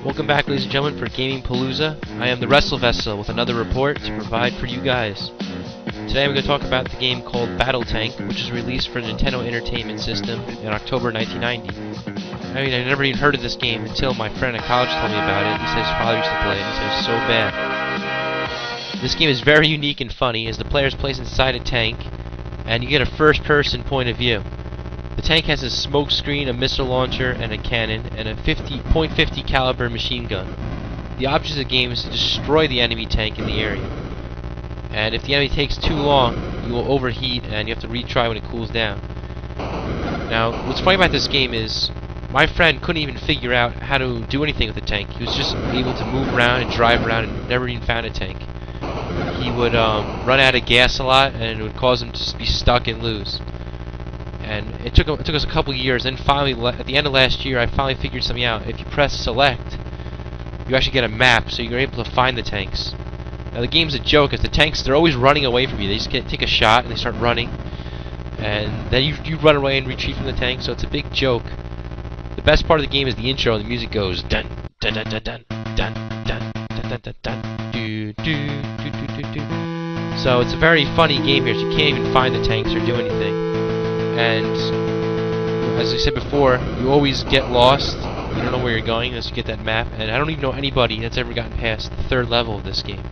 Welcome back, ladies and gentlemen, for Gaming Palooza. I am the Wrestlevessel with another report to provide for you guys. Today I'm going to talk about the game called Battle Tank, which was released for the Nintendo Entertainment System in October 1990. I mean, I never even heard of this game until my friend at college told me about it. He said his father used to play it. He said it's so bad. This game is very unique and funny, as the player is placed inside a tank, and you get a first-person point of view. The tank has a smoke screen, a missile launcher, and a cannon, and a .50 caliber machine gun. The object of the game is to destroy the enemy tank in the area. And if the enemy takes too long, you will overheat, and you have to retry when it cools down. Now, what's funny about this game is, my friend couldn't even figure out how to do anything with the tank. He was just able to move around and drive around and never even found a tank. He would run out of gas a lot, and it would cause him to just be stuck and lose. And it took us a couple years, and finally, at the end of last year, I finally figured something out. If you press select, you actually get a map, so you're able to find the tanks. Now, the game's a joke, because the tanks, they're always running away from you. They just take a shot, and they start running. And then you run away and retreat from the tank, so it's a big joke. The best part of the game is the intro, and the music goes dun dun dun dun dun dun dun dun dun dun dun do do do do do do. So it's a very funny game here, so you can't even find the tanks or do anything. And as I said before, you always get lost. You don't know where you're going unless you get that map. And I don't even know anybody that's ever gotten past the third level of this game.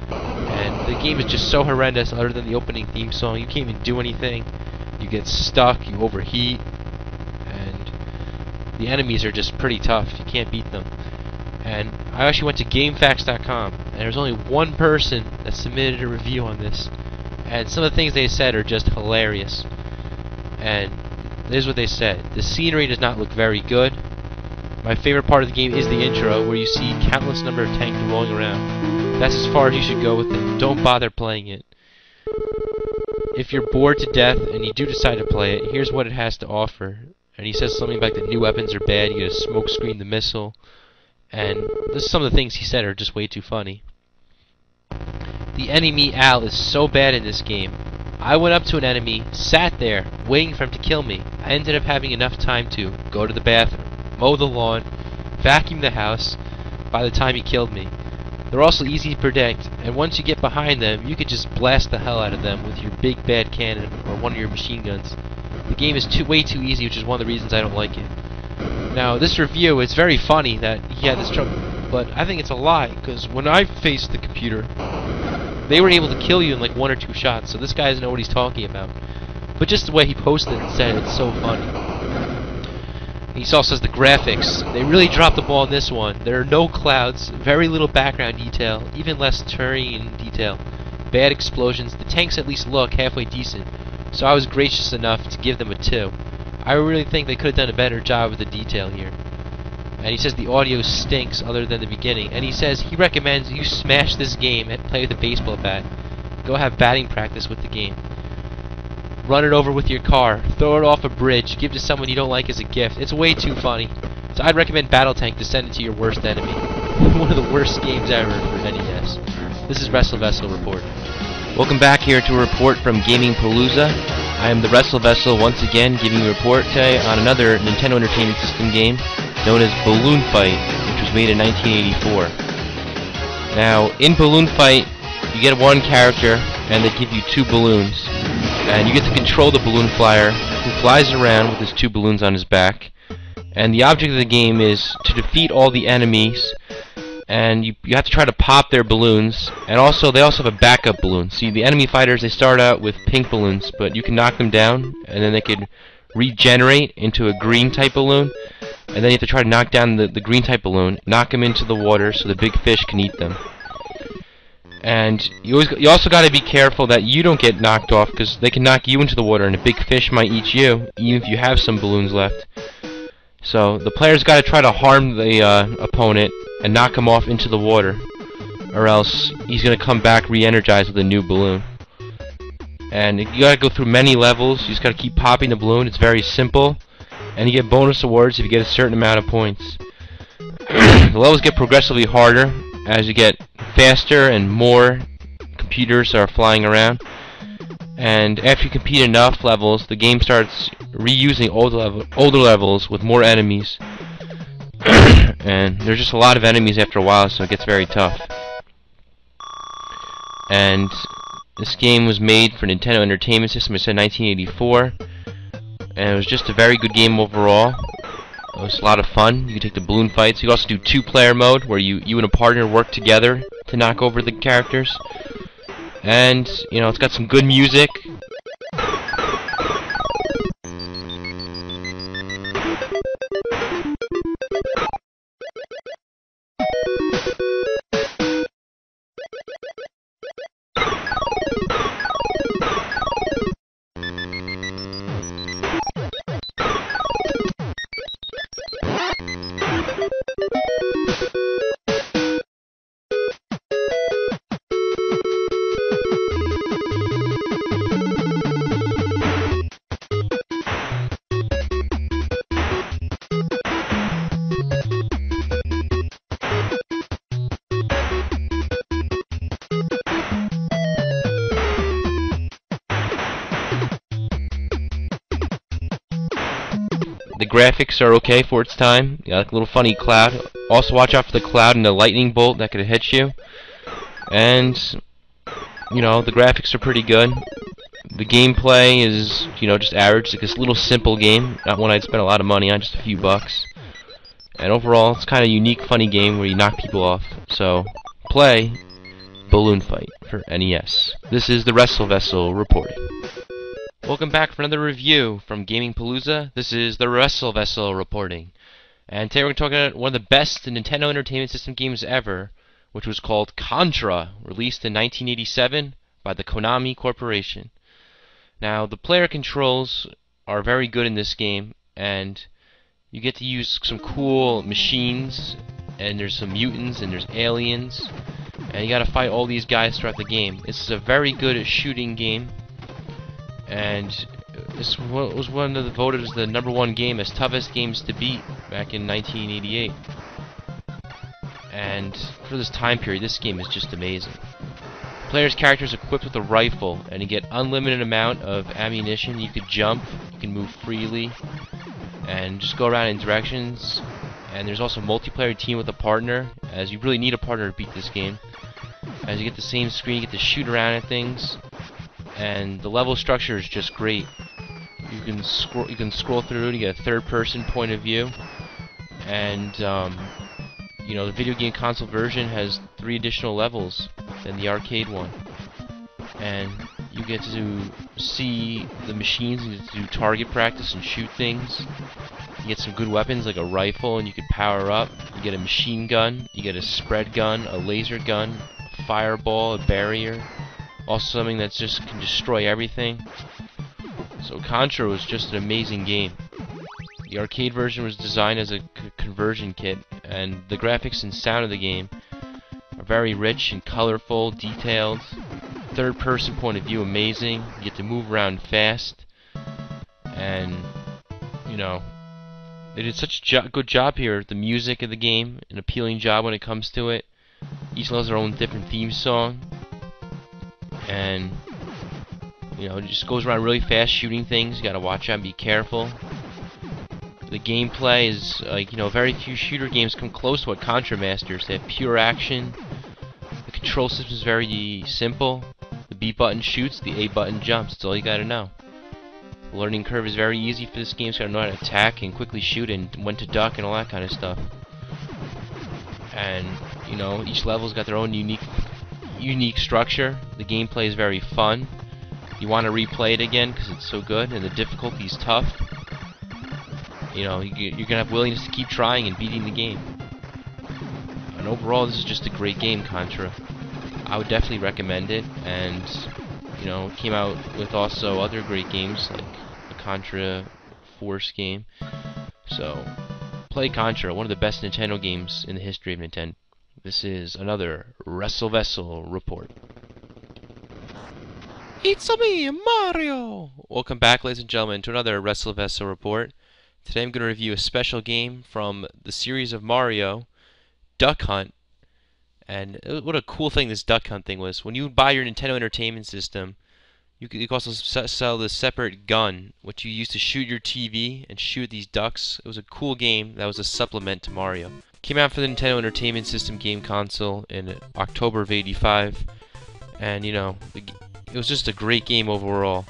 And the game is just so horrendous, other than the opening theme song. You can't even do anything. You get stuck, you overheat, and the enemies are just pretty tough. You can't beat them. And I actually went to GameFAQs.com, and there's only one person that submitted a review on this. And some of the things they said are just hilarious. And this is what they said. The scenery does not look very good. My favorite part of the game is the intro, where you see countless number of tanks rolling around. That's as far as you should go with it. Don't bother playing it. If you're bored to death and you do decide to play it, here's what it has to offer. And he says something like the new weapons are bad, you get a smoke screen, the missile, and some of the things he said are just way too funny. The enemy Al is so bad in this game. I went up to an enemy, sat there, waiting for him to kill me. I ended up having enough time to go to the bathroom, mow the lawn, vacuum the house by the time he killed me. They're also easy to predict, and once you get behind them, you could just blast the hell out of them with your big bad cannon or one of your machine guns. The game is way too easy, which is one of the reasons I don't like it. Now, this review, it's very funny that he had this trouble, but I think it's a lie, because when I faced the computer, they were able to kill you in like 1 or 2 shots, so this guy doesn't know what he's talking about. But just the way he posted it and said it, it's so funny. He also says the graphics, they really dropped the ball in this one. There are no clouds, very little background detail, even less terrain detail, bad explosions. The tanks at least look halfway decent, so I was gracious enough to give them a 2. I really think they could have done a better job with the detail here. And he says the audio stinks other than the beginning. And he says he recommends you smash this game and play with a baseball bat. Go have batting practice with the game. Run it over with your car. Throw it off a bridge. Give it to someone you don't like as a gift. It's way too funny. So I'd recommend Battle Tank to send it to your worst enemy. One of the worst games ever for NES. This is Wrestlevessel Report. Welcome back here to a report from Gaming Palooza. I am the Wrestlevessel once again giving you a report today on another Nintendo Entertainment System game known as Balloon Fight, which was made in 1984. Now, in Balloon Fight, you get one character, and they give you 2 balloons. And you get to control the balloon flyer, who flies around with his 2 balloons on his back. And the object of the game is to defeat all the enemies, and you have to try to pop their balloons. And also, they also have a backup balloon. See, the enemy fighters, they start out with pink balloons, but you can knock them down, and then they could regenerate into a green type balloon. And then you have to try to knock down the green type balloon, knock them into the water so the big fish can eat them. And you also got to be careful that you don't get knocked off, because they can knock you into the water and a big fish might eat you, even if you have some balloons left. So the player's got to try to harm the opponent and knock him off into the water, or else he's going to come back re-energized with a new balloon. And you got to go through many levels. You just got to keep popping the balloon. It's very simple. And you get bonus awards if you get a certain amount of points. The levels get progressively harder as you get faster and more computers are flying around. And after you compete enough levels, the game starts reusing older levels with more enemies. And there's just a lot of enemies after a while, so it gets very tough. And this game was made for Nintendo Entertainment System. It said 1984, and it was just a very good game overall. It was a lot of fun. You can take the balloon fights. You can also do two-player mode, where you and a partner work together to knock over the characters. And, you know, it's got some good music. The graphics are okay for its time. You got like a little funny cloud. Also watch out for the cloud and the lightning bolt that could hit you. And, you know, the graphics are pretty good. The gameplay is, you know, just average. It's like this little simple game. Not one I'd spend a lot of money on, just a few bucks. And overall, it's kind of a unique, funny game where you knock people off. So, play Balloon Fight for NES. This is the Wrestlevessel reporting. Welcome back for another review from Gaming Palooza. This is the Wrestlevessel reporting. And today we're talking about one of the best Nintendo Entertainment System games ever, which was called Contra, released in 1987 by the Konami Corporation. Now, the player controls are very good in this game, and you get to use some cool machines, and there's some mutants, and there's aliens, and you gotta fight all these guys throughout the game. This is a very good shooting game. And this was voted as the #1 game as toughest games to beat back in 1988. And for this time period, this game is just amazing. The player's character is equipped with a rifle, and you get unlimited amount of ammunition. You could jump, you can move freely, and just go around in directions. And there's also a multiplayer team with a partner, as you really need a partner to beat this game. As you get the same screen, you get to shoot around at things. And the level structure is just great. You can scroll through it. You get a third-person point of view, and you know, the video game console version has 3 additional levels than the arcade one. And you get to see the machines, and you get to do target practice and shoot things. You get some good weapons like a rifle, and you can power up. You get a machine gun. You get a spread gun, a laser gun, a fireball, a barrier. Also something that just can destroy everything. So Contra was just an amazing game. The arcade version was designed as a conversion kit, and the graphics and sound of the game are very rich and colorful, detailed. Third-person point of view, amazing. You get to move around fast, and you know, they did such a good job here. The music of the game, an appealing job when it comes to it. Each level has their own different theme song. And, you know, it just goes around really fast shooting things. You gotta watch out and be careful. The gameplay is, like, you know, very few shooter games come close to what Contra masters. They have pure action. The control system is very simple. The B button shoots, the A button jumps. That's all you gotta know. The learning curve is very easy for this game, so you gotta know how to attack and quickly shoot and when to duck and all that kind of stuff. And, you know, each level's got their own unique structure. The gameplay is very fun. You want to replay it again because it's so good, and the difficulty is tough. You know, you're gonna have willingness to keep trying and beating the game. And overall, this is just a great game, Contra. I would definitely recommend it. And you know, it came out with also other great games like the Contra Force game. So play Contra, one of the best Nintendo games in the history of Nintendo. This is another Wrestlevessel report. It's me, Mario! Welcome back, ladies and gentlemen, to another Wrestlevessel report. Today I'm going to review a special game from the series of Mario, Duck Hunt. And what a cool thing this Duck Hunt thing was. When you buy your Nintendo Entertainment System, You can also sell this separate gun, which you use to shoot your TV and shoot these ducks. It was a cool game that was a supplement to Mario. Came out for the Nintendo Entertainment System game console in October of '85, and you know, it was just a great game overall.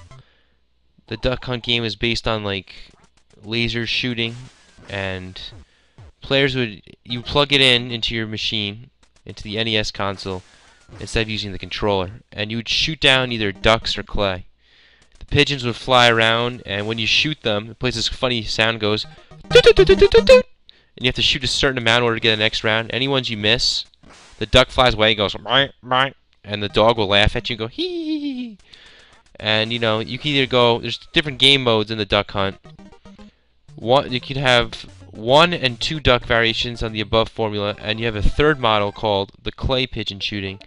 The Duck Hunt game is based on like laser shooting, and you plug it into your machine, into the NES console, instead of using the controller, and you would shoot down either ducks or clay. The pigeons would fly around, and when you shoot them, it plays this funny sound, goes doot, doot, doot, doot, doot, doot, and you have to shoot a certain amount in order to get the next round. Any ones you miss, the duck flies away and goes bye, bye, and the dog will laugh at you and go hee hee hee. And you know, you can either go, there's different game modes in the Duck Hunt. You could have 1 and 2 duck variations on the above formula, and you have a third model called the clay pigeon shooting.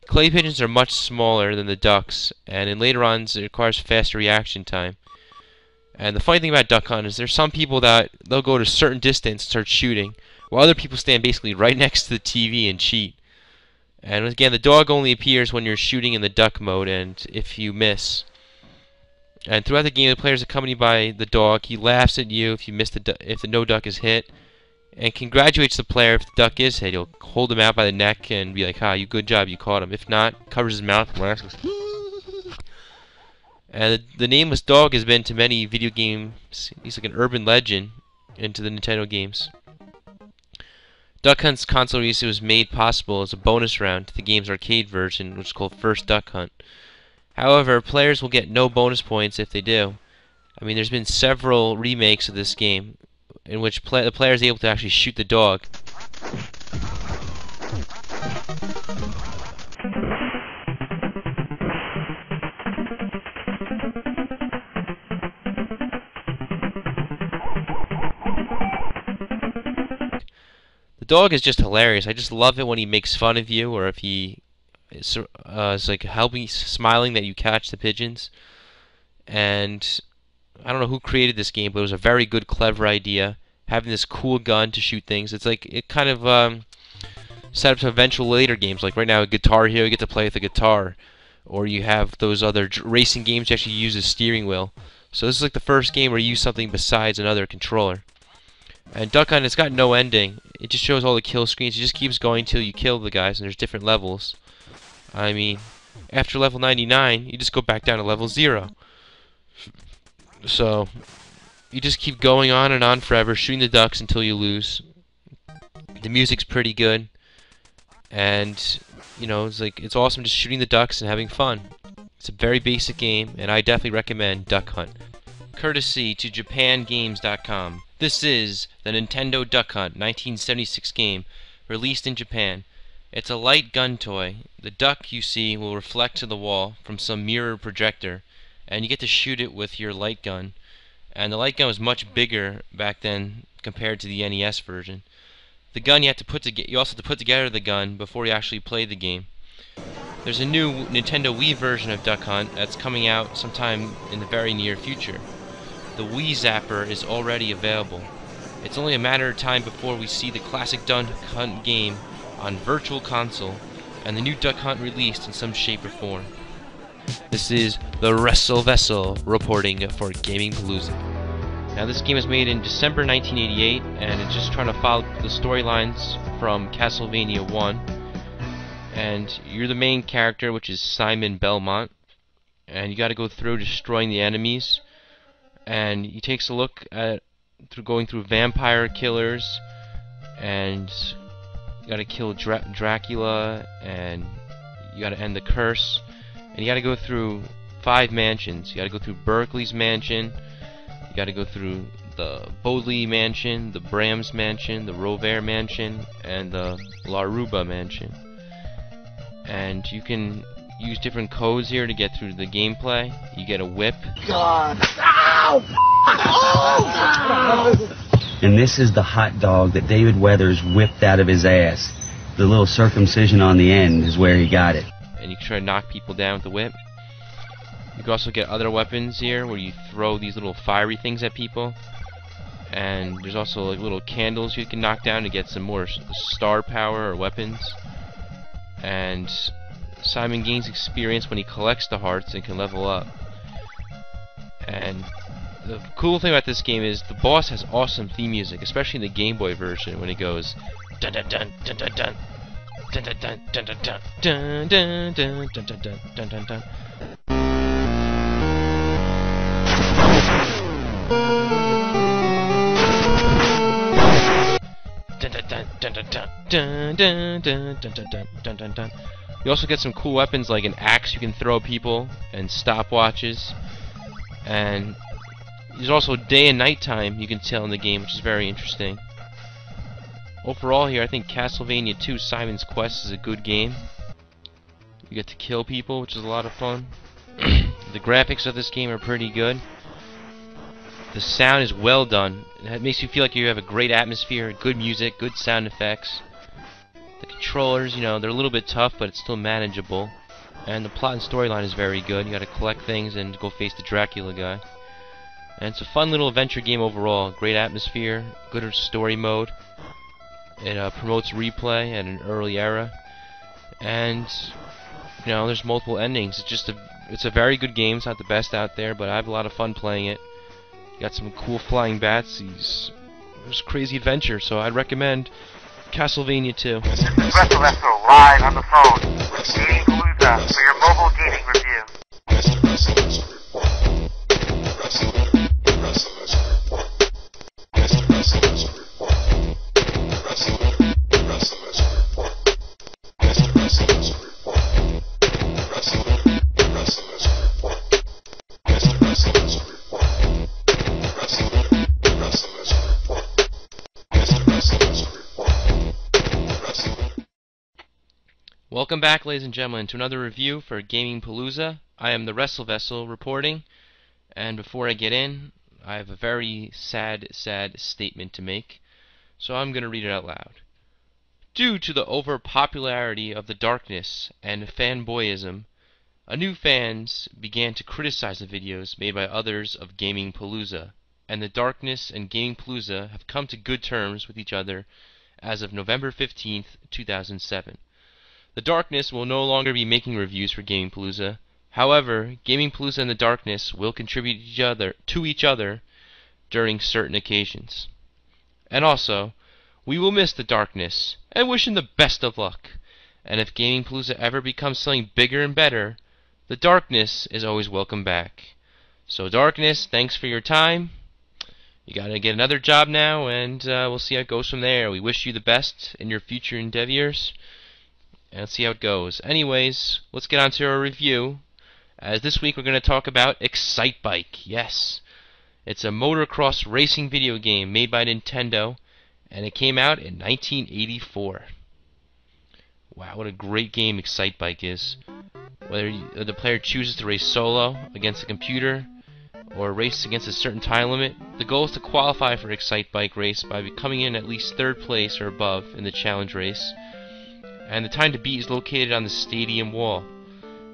Clay pigeons are much smaller than the ducks, and in later runs it requires faster reaction time. And the funny thing about Duck Hunt is there's some people that they'll go to a certain distance and start shooting, while other people stand basically right next to the TV and cheat. And again, the dog only appears when you're shooting in the duck mode, and if you miss. And throughout the game, the player is accompanied by the dog. He laughs at you if you miss if the no duck is hit, and congratulates the player if the duck is hit. He'll hold him out by the neck and be like, "Ha, you good job, you caught him." If not, covers his mouth and laughs. And the nameless dog has been to many video games. He's like an urban legend into the Nintendo games. Duck Hunt's console release was made possible as a bonus round to the game's arcade version, which is called First Duck Hunt. However, players will get no bonus points if they do. I mean, there's been several remakes of this game in which the player is able to actually shoot the dog. The dog is just hilarious. I just love it when he makes fun of you, or if he is like smiling that you catch the pigeons. And I don't know who created this game, but it was a very good, clever idea. Having this cool gun to shoot things. It's like it kind of set up to eventual later games. Like right now, Guitar Hero, you get to play with a guitar, or you have those other racing games you actually use a steering wheel. So this is like the first game where you use something besides another controller. And Duck Hunt, it's got no ending. It just shows all the kill screens. It just keeps going till you kill the guys, and there's different levels. I mean, after level 99, you just go back down to level 0. So, you just keep going on and on forever, shooting the ducks until you lose. The music's pretty good. And, you know, it's awesome just shooting the ducks and having fun. It's a very basic game, and I definitely recommend Duck Hunt. Courtesy to JapanGames.com. This is the Nintendo Duck Hunt 1976 game, released in Japan. It's a light gun toy. The duck you see will reflect to the wall from some mirror projector, and you get to shoot it with your light gun. And the light gun was much bigger back then compared to the NES version. The gun you also have to put together the gun before you actually play the game. There's a new Nintendo Wii version of Duck Hunt that's coming out sometime in the very near future. The Wii Zapper is already available. It's only a matter of time before we see the classic Duck Hunt game on Virtual Console and the new Duck Hunt released in some shape or form. This is the Wrestlevessel reporting for Gaming Palooza. Now this game was made in December 1988, and it's just trying to follow the storylines from Castlevania 1. And you're the main character, which is Simon Belmont, and you got to go through destroying the enemies. And he takes a look at going through vampire killers, and you got to kill Dracula, and you got to end the curse. And you got to go through 5 mansions. You got to go through Berkeley's mansion. You got to go through the Bodley mansion, the Brahms mansion, the Rovere mansion, and the Laruba mansion. And you can use different codes here to get through the gameplay. You get a whip. God. Ow! And this is the hot dog that David Weathers whipped out of his ass. The little circumcision on the end is where he got it. And you can try to knock people down with the whip. You can also get other weapons here where you throw these little fiery things at people. And there's also like little candles you can knock down to get some more star power or weapons. And Simon gains experience when he collects the hearts and can level up. And the cool thing about this game is the boss has awesome theme music, especially in the Game Boy version when it goes dun dun dun dun dun dun dun dun dun dun dun dun dun dun dun dun dun dun dun. You also get some cool weapons like an axe you can throw at people and stopwatches, and there's also day and night time you can tell in the game, which is very interesting. Overall here, I think Castlevania 2 Simon's Quest is a good game. You get to kill people, which is a lot of fun. The graphics of this game are pretty good. The sound is well done. It makes you feel like you have a great atmosphere, good music, good sound effects. The controllers, you know, they're a little bit tough, but it's still manageable. And the plot and storyline is very good. You gotta collect things and go face the Dracula guy. And it's a fun little adventure game overall. Great atmosphere, good story mode. It promotes replay at an early era. And, you know, there's multiple endings. It's a very good game. It's not the best out there, but I have a lot of fun playing it. Got some cool flying bats. There's crazy adventure, so I'd recommend Castlevania 2. This is Wrestlevessel live on the phone with Gaming Palooza for your mobile gaming review. Welcome back, ladies and gentlemen, to another review for Gaming Palooza. I am the Wrestlevessel reporting, and before I get in, I have a very sad statement to make, so I'm going to read it out loud. Due to the overpopularity of the darkness and fanboyism, new fans began to criticize the videos made by others of Gaming Palooza, and the darkness and Gaming Palooza have come to good terms with each other as of November 15th, 2007. The Darkness will no longer be making reviews for Gaming Palooza. However, Gaming Palooza and the Darkness will contribute to each other during certain occasions. And also, we will miss the Darkness and wish him the best of luck. And if Gaming Palooza ever becomes something bigger and better, the Darkness is always welcome back. So Darkness, thanks for your time. You gotta get another job now, and we'll see how it goes from there. We wish you the best in your future endeavors. And let's see how it goes. Anyways, let's get on to our review. As this week we're going to talk about Excitebike. Yes, it's a motocross racing video game made by Nintendo, and it came out in 1984. Wow, what a great game Excitebike is. Whether the player chooses to race solo against a computer or race against a certain time limit, the goal is to qualify for Excitebike race by becoming in at least 3rd place or above in the challenge race. And the time to beat is located on the stadium wall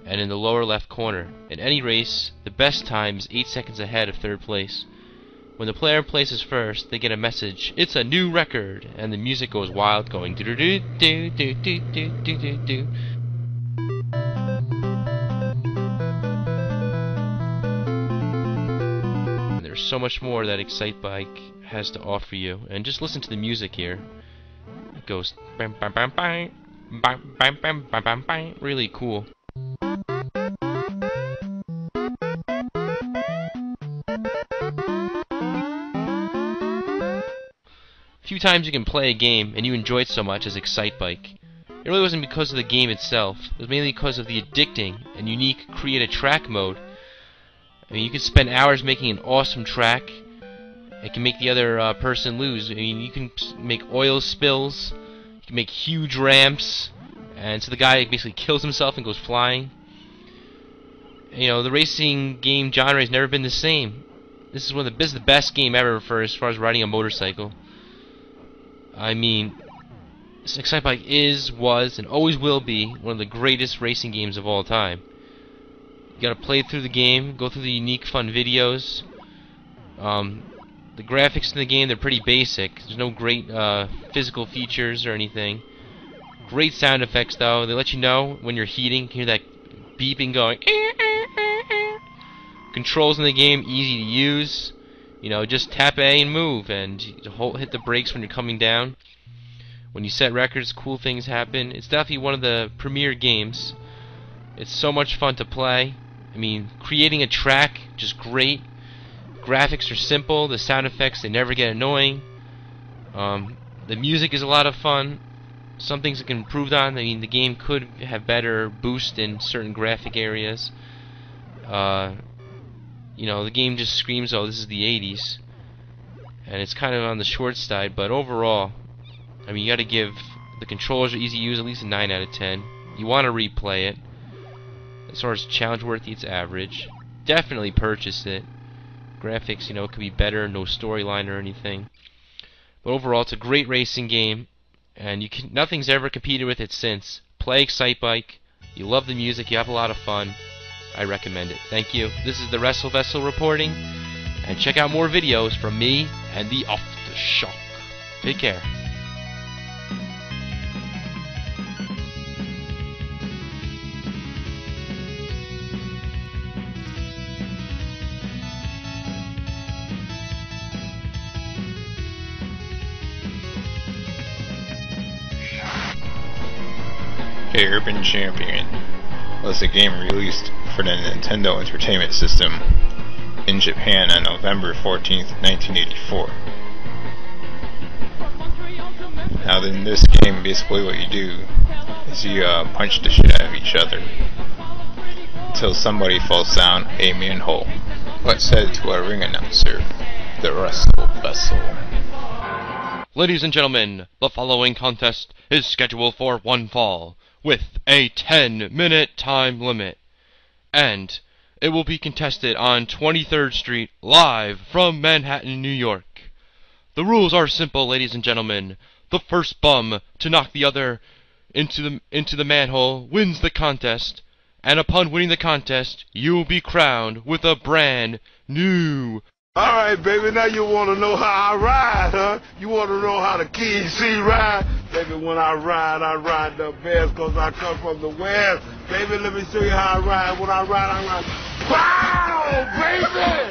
and in the lower left corner. In any race, the best time is 8 seconds ahead of 3rd place. When the player places first, they get a message, "It's a new record," and the music goes wild, going do do do do do do do do do. There's so much more that Excitebike has to offer you, and just listen to the music here. It goes bam bam bam bam. Bam, bam, bam, bam, bam, bam. Really cool. Few times you can play a game and you enjoy it so much as Excitebike. It really wasn't because of the game itself. It was mainly because of the addicting and unique create a track mode. I mean, you can spend hours making an awesome track. It can make the other person lose. I mean, you can make oil spills. You can make huge ramps, and so the guy basically kills himself and goes flying. You know, the racing game genre has never been the same. This is the best game ever for as far as riding a motorcycle. I mean, Excitebike was, and always will be one of the greatest racing games of all time. You gotta play through the game, go through the unique, fun videos. The graphics in the game, they're pretty basic. There's no great physical features or anything. Great sound effects though. They let you know when you're heating. You can hear that beeping going. Controls in the game easy to use. You know, just tap A and move, and hit the brakes when you're coming down. When you set records, cool things happen. It's definitely one of the premier games. It's so much fun to play. I mean, creating a track, just great. Graphics are simple. The sound effects, they never get annoying. The music is a lot of fun. Some things that can improve on. I mean, the game could have better boost in certain graphic areas. You know, the game just screams, oh, this is the 80s. And it's kind of on the short side, but overall, I mean, you gotta give the controllers are easy to use, at least a 9 out of 10. You want to replay it. As far as challenge worthy, it's average. Definitely purchase it. Graphics, you know, could be better, no storyline or anything. But overall, it's a great racing game, and nothing's ever competed with it since. Play Excitebike. You love the music, you have a lot of fun. I recommend it. Thank you. This is the Wrestlevessel reporting, and check out more videos from me and the Aftershock. Take care. Urban Champion was a game released for the Nintendo Entertainment System in Japan on November 14th, 1984. Now in this game, basically what you do is you punch the shit out of each other until somebody falls down a manhole. What's said to our ring announcer, the Wrestlevessel. Ladies and gentlemen, the following contest is scheduled for one fall, with a 10-minute time limit. And it will be contested on 23rd Street, live from Manhattan, New York. The rules are simple, ladies and gentlemen. The first bum to knock the other into the manhole wins the contest, and upon winning the contest, you will be crowned with a brand new... Alright, baby, now you want to know how I ride, huh? You want to know how the King C ride? Baby, when I ride the best because I come from the West. Baby, let me show you how I ride. When I ride. Wow, baby!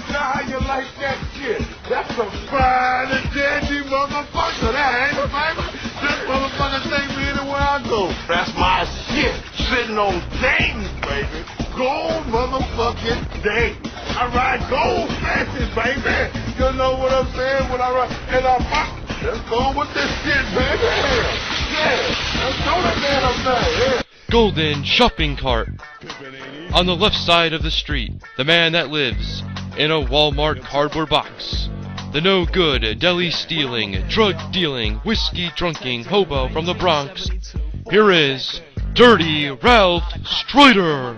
Now how you like that shit? That's some fine and dandy motherfucker, that ain't it, baby? This motherfucker take me anywhere I go. That's my shit, sitting on dames, baby. Gold motherfucking dames. I ride gold fences, baby. You know what I'm saying? When I ride, and let's go with this shit, baby. Yeah, let's go to that thing. Yeah. Golden shopping cart. On the left side of the street, the man that lives in a Walmart cardboard box. The no good, deli stealing, drug dealing, whiskey drunking hobo from the Bronx. Here is Dirty Ralph Strider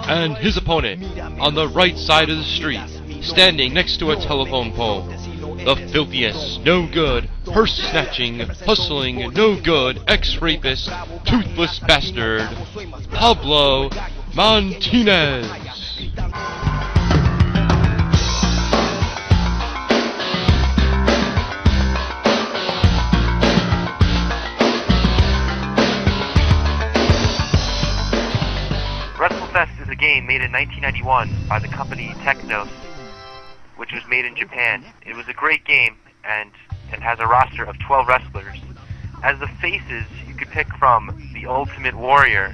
and his opponent on the right side of the street, standing next to a telephone pole. The filthiest, no good, purse snatching, hustling, no good, ex-rapist, toothless bastard, Pablo Martinez. Wrestlevessel is a game made in 1991 by the company Technos, which was made in Japan. It was a great game, and it has a roster of 12 wrestlers. As the faces, you could pick from the Ultimate Warrior,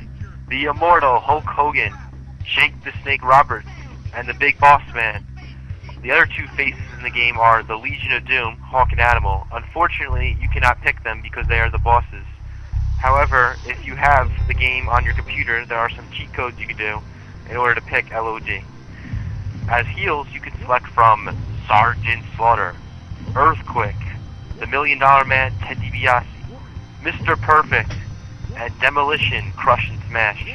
the Immortal Hulk Hogan, Jake the Snake Roberts, and the Big Boss Man. The other two faces in the game are the Legion of Doom, Hawk and Animal. Unfortunately, you cannot pick them because they are the bosses. However, if you have the game on your computer, there are some cheat codes you can do in order to pick LOD. As heels, you can select from Sergeant Slaughter, Earthquake, the $1 Million Man Ted DiBiase, Mr. Perfect, and Demolition Crush and Smash.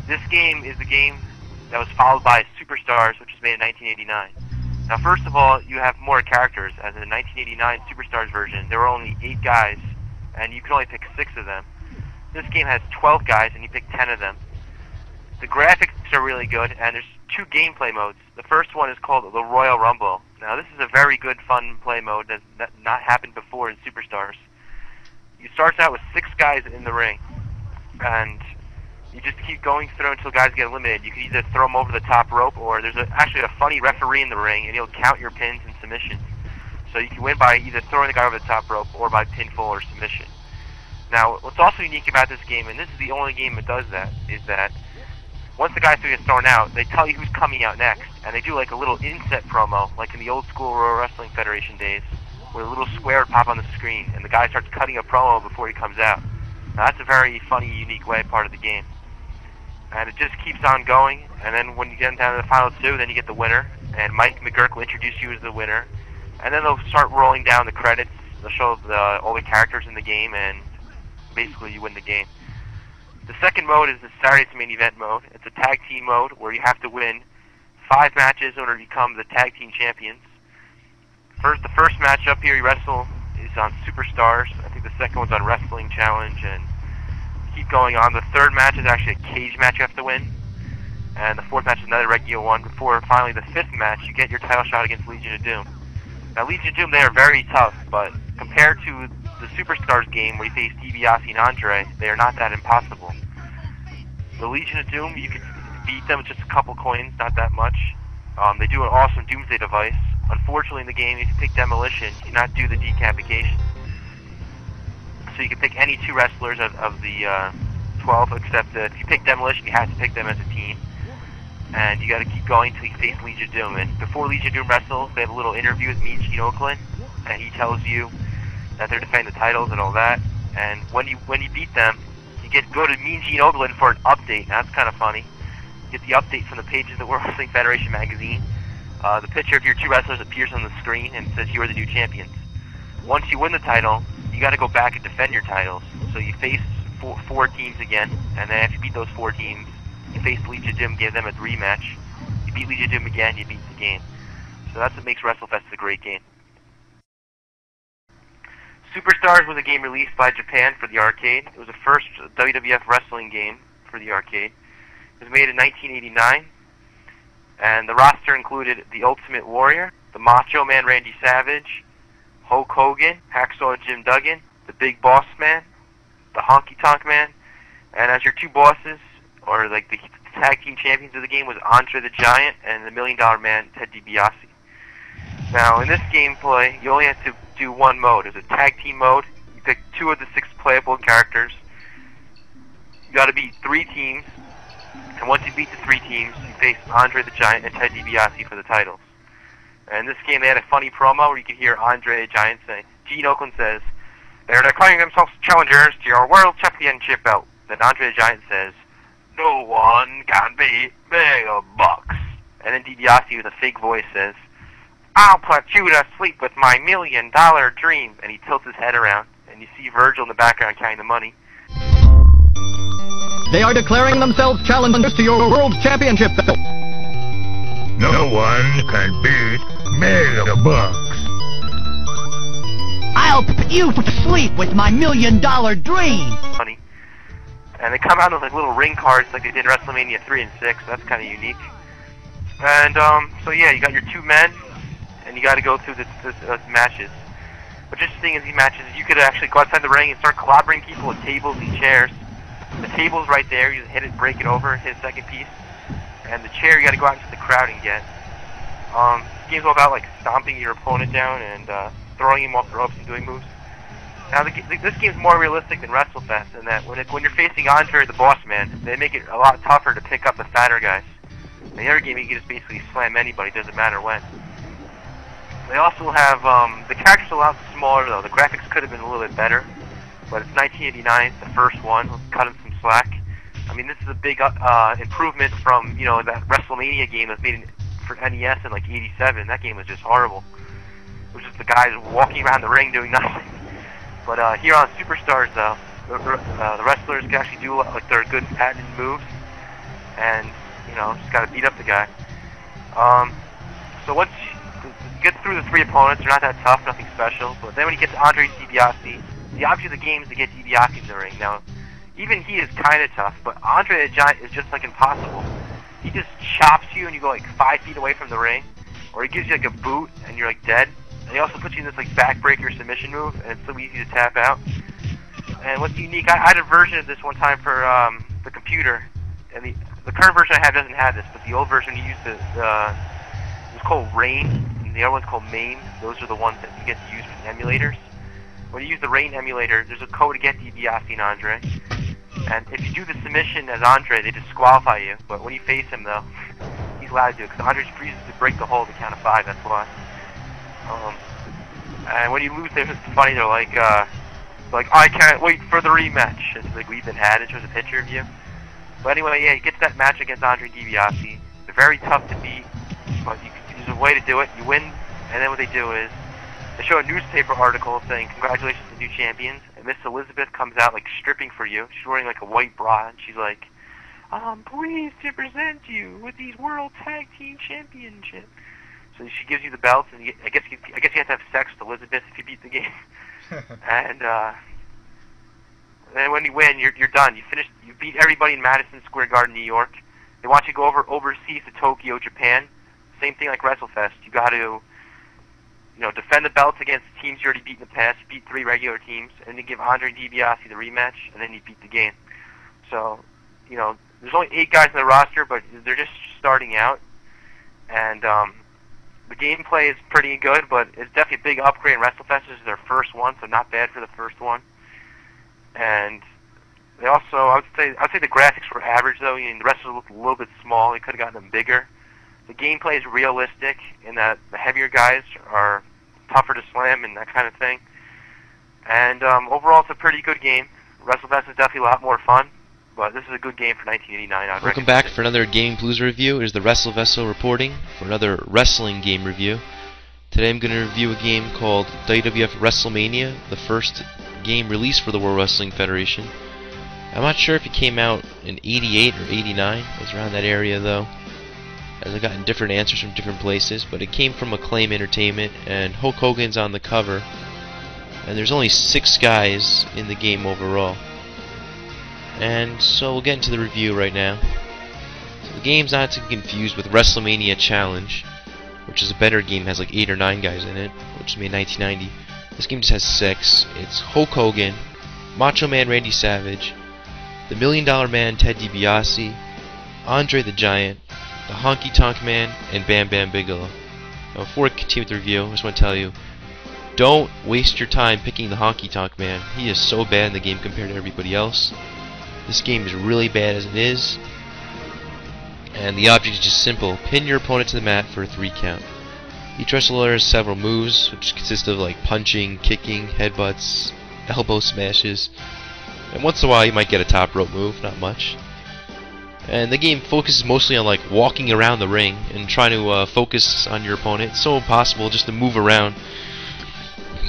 This game is the game that was followed by Superstars, which was made in 1989. Now, first of all, you have more characters. As in the 1989 Superstars version, there were only 8 guys, and you could only pick 6 of them. This game has 12 guys, and you pick 10 of them. The graphics are really good, and there's 2 gameplay modes. The first one is called the Royal Rumble. Now, this is a very good, fun play mode that not happened before in Superstars. starts out with 6 guys in the ring, and you just keep going through until guys get eliminated. You can either throw them over the top rope, or there's actually a funny referee in the ring, and he'll count your pins and submissions. So you can win by either throwing the guy over the top rope or by pinfall or submission. Now, what's also unique about this game, and this is the only game that does that, is that once the guy gets thrown out, they tell you who's coming out next, and they do like a little inset promo, like in the old school Royal Wrestling Federation days, where a little square would pop on the screen, and the guy starts cutting a promo before he comes out. Now, that's a very funny, unique way part of the game. And it just keeps on going, and then when you get down to the final 2, then you get the winner, and Mike McGurk will introduce you as the winner, and then they'll start rolling down the credits. They'll show all the characters in the game, and basically you win the game. The second mode is the Saturday's Main Event mode. It's a tag team mode where you have to win 5 matches in order to become the tag team champions. The first match up here you wrestle is on Superstars. I think the second one's on Wrestling Challenge, and keep going on. The third match is actually a cage match you have to win, and the fourth match is another regular one. Before finally the 5th match, you get your title shot against Legion of Doom. Now, Legion of Doom, they are very tough, but compared to the Superstars game where you face DiBiase and Andre, they are not that impossible. The Legion of Doom, you can beat them with just a couple coins, not that much. They do an awesome Doomsday device. Unfortunately, in the game, if you pick Demolition, you cannot do the decapitation. So you can pick any 2 wrestlers of the 12, except if you pick Demolition, you have to pick them as a team. And you got to keep going until you face Legion of Doom. And before Legion of Doom wrestles, they have a little interview with Mean Gene Okerlund, and he tells you that they're defending the titles and all that. And when you beat them, you go to Mean Gene Okerlund for an update. Now, that's kind of funny. You get the update from the pages of the World Wrestling Federation magazine. The picture of your 2 wrestlers appears on the screen and says you are the new champions. Once you win the title, you got to go back and defend your titles. So you face 4 teams again, and then after you beat those 4 teams, you face Legion of Doom, give them a rematch. You beat Legion of Doom again, you beat the game. So that's what makes Wrestlefest a great game. Superstars was a game released by Japan for the arcade. It was the first WWF wrestling game for the arcade. It was made in 1989, and the roster included the Ultimate Warrior, the Macho Man Randy Savage, Hulk Hogan, Hacksaw Jim Duggan, the Big Boss Man, the Honky Tonk Man, and as your 2 bosses, or like the tag team champions of the game, was Andre the Giant and the $1 Million Man, Ted DiBiase. Now, in this gameplay, you only have to do 1 mode. It's a tag team mode. You pick 2 of the 6 playable characters. You got to beat 3 teams, and once you beat the 3 teams, you face Andre the Giant and Ted DiBiase for the titles. And in this game, they had a funny promo where you could hear Andre the Giant say, Gene Okerlund says, "They're declaring themselves challengers to your World Championship belt." Then Andre the Giant says, "No one can beat Mega Bucks." And then DiBiase with a fake voice says, "I'll put you to sleep with my $1 million dream." And he tilts his head around, and you see Virgil in the background counting the money. They are declaring themselves challengers to your World Championship belt. No one can beat Mega Bucks. I'll put you to sleep with my $1 million dream. Money. And they come out with like little ring cards like they did in WrestleMania 3 and 6. That's kind of unique. And so yeah, you got your 2 men, and you got to go through the matches. What's interesting is these matches, you could actually go outside the ring and start clobbering people with tables and chairs. The table's right there. You just hit it, break it over, hit a second piece. And the chair you got to go out into the crowd and get. This game's all about like stomping your opponent down and throwing him off the ropes and doing moves. Now this game's more realistic than Wrestlefest in that when you're facing Andre the Boss Man, they make it a lot tougher to pick up the fatter guys. In the other game, you can just basically slam anybody, doesn't matter when. They also have the characters are a lot smaller though. The graphics could have been a little bit better, but it's 1989. It's the first one. Let's cut them some slack. I mean, this is a big improvement from, you know, that WrestleMania game that was made for NES in like '87. That game was just horrible. It was just the guys walking around the ring doing nothing. But here on Superstars, though, the wrestlers can actually do like their good patented moves, and you know, just gotta beat up the guy. So once you get through the 3 opponents, they're not that tough, nothing special. But then when you get to Andre DiBiase, the object of the game is to get DiBiase in the ring. Now, even he is kind of tough, but Andre the Giant is just like impossible. He just chops you and you go like 5 feet away from the ring, or he gives you like a boot and you're like dead. And he also puts you in this like backbreaker submission move, and it's so easy to tap out. And what's unique, I had a version of this one time for the computer, and the current version I have doesn't have this, but the old version used it was called Rain, and the other one's called MAME. Those are the ones that you get to use for the emulators. When you use the Rain emulator, there's a code to get DiBiase and Andre, and if you do the submission as Andre, they disqualify you, but when you face him though, he's allowed to do it, because Andre freezes to break the hold at the count of 5, that's why. And when you lose them, it's funny, they're like, I can't wait for the rematch. It's like, we've been had, it shows a picture of you. But anyway, yeah, he gets that match against Andre DiBiase. They're very tough to beat, but there's a way to do it. You win, and then what they do is, they show a newspaper article saying, congratulations to new champions, and Miss Elizabeth comes out, like, stripping for you. She's wearing, like, a white bra, and she's like, pleased to present you with these World Tag Team Championships. So she gives you the belts, and I guess you have to have sex with Elizabeth if you beat the game. And then when you win, you're done. You beat everybody in Madison Square Garden, New York. They want you to go overseas to Tokyo, Japan. Same thing like WrestleFest. You got to, defend the belts against teams you already beat in the past. You beat 3 regular teams, and then give Andre DiBiase the rematch, and then you beat the game. So, there's only 8 guys in the roster, but they're just starting out. And the gameplay is pretty good, but it's definitely a big upgrade. And WrestleFest is their first one, so not bad for the first one. And they also, I would say the graphics were average though. The wrestlers looked a little bit small. They could have gotten them bigger. The gameplay is realistic in that the heavier guys are tougher to slam and that kind of thing. And overall, it's a pretty good game. WrestleFest is definitely a lot more fun, but this is a good game for 1989. Welcome back for another Gaming Palooza review. It is the Wrestlevessel reporting for another wrestling game review. Today I'm going to review a game called WWF WrestleMania, the first game released for the World Wrestling Federation. I'm not sure if it came out in 88 or 89. It was around that area though, as I've gotten different answers from different places, but it came from Acclaim Entertainment, and Hulk Hogan's on the cover, and there's only 6 guys in the game overall. And so we'll get into the review right now. So the game's not to be confused with WrestleMania Challenge, which is a better game, has like 8 or 9 guys in it, which was made in 1990. This game just has 6. It's Hulk Hogan, Macho Man Randy Savage, the $1 Million Man Ted DiBiase, Andre the Giant, the Honky Tonk Man, and Bam Bam Bigelow. Now before I continue with the review, I just want to tell you, don't waste your time picking the Honky Tonk Man. He is so bad in the game compared to everybody else. This game is really bad as it is, and the object is just simple. Pin your opponent to the mat for a 3 count. Each wrestler has several moves, which consist of like punching, kicking, headbutts, elbow smashes, and once in a while you might get a top rope move, not much. And the game focuses mostly on like walking around the ring and trying to focus on your opponent. It's so impossible just to move around.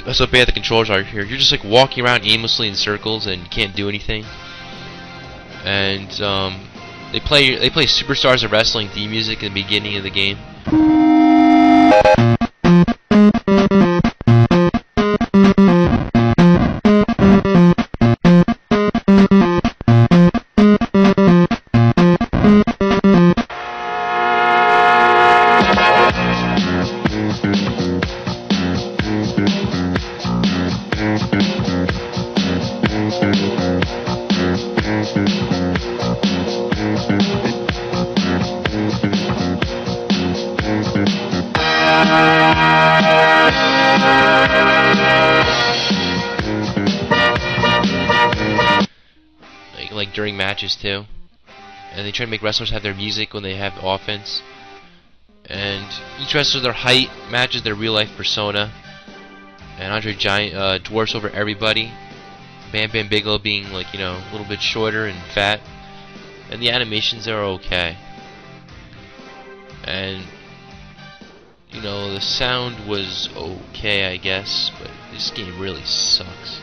That's how bad the controls are here. You're just like walking around aimlessly in circles and you can't do anything. And they play Superstars of Wrestling theme music in the beginning of the game. Like during matches too, and they try to make wrestlers have their music when they have offense, and each wrestler, their height matches their real life persona, and Andre Giant dwarfs over everybody, Bam Bam Bigelow being like, a little bit shorter and fat, and the animations are okay, and the sound was okay I guess, but this game really sucks.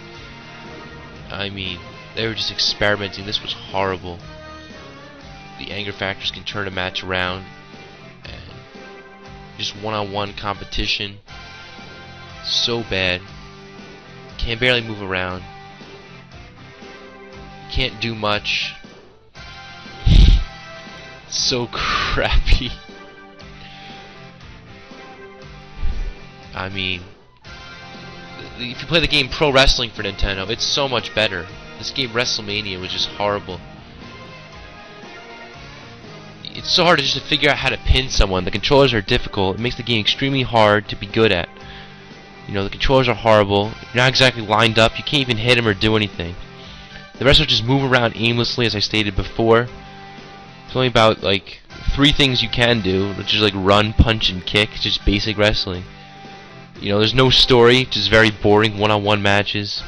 I mean, they were just experimenting. This was horrible. The anger factors can turn a match around, and just one-on-one competition. So bad. Can barely move around. Can't do much. So crappy. I mean, if you play the game Pro Wrestling for Nintendo, it's so much better. This game, WrestleMania, was just horrible. It's so hard just to figure out how to pin someone. The controllers are difficult. It makes the game extremely hard to be good at. You know, the controllers are horrible. You're not exactly lined up. You can't even hit them or do anything. The wrestlers just move around aimlessly, as I stated before. There's only about, like, 3 things you can do, which is, like, run, punch, and kick. It's just basic wrestling. You know, there's no story, just very boring one-on-one matches.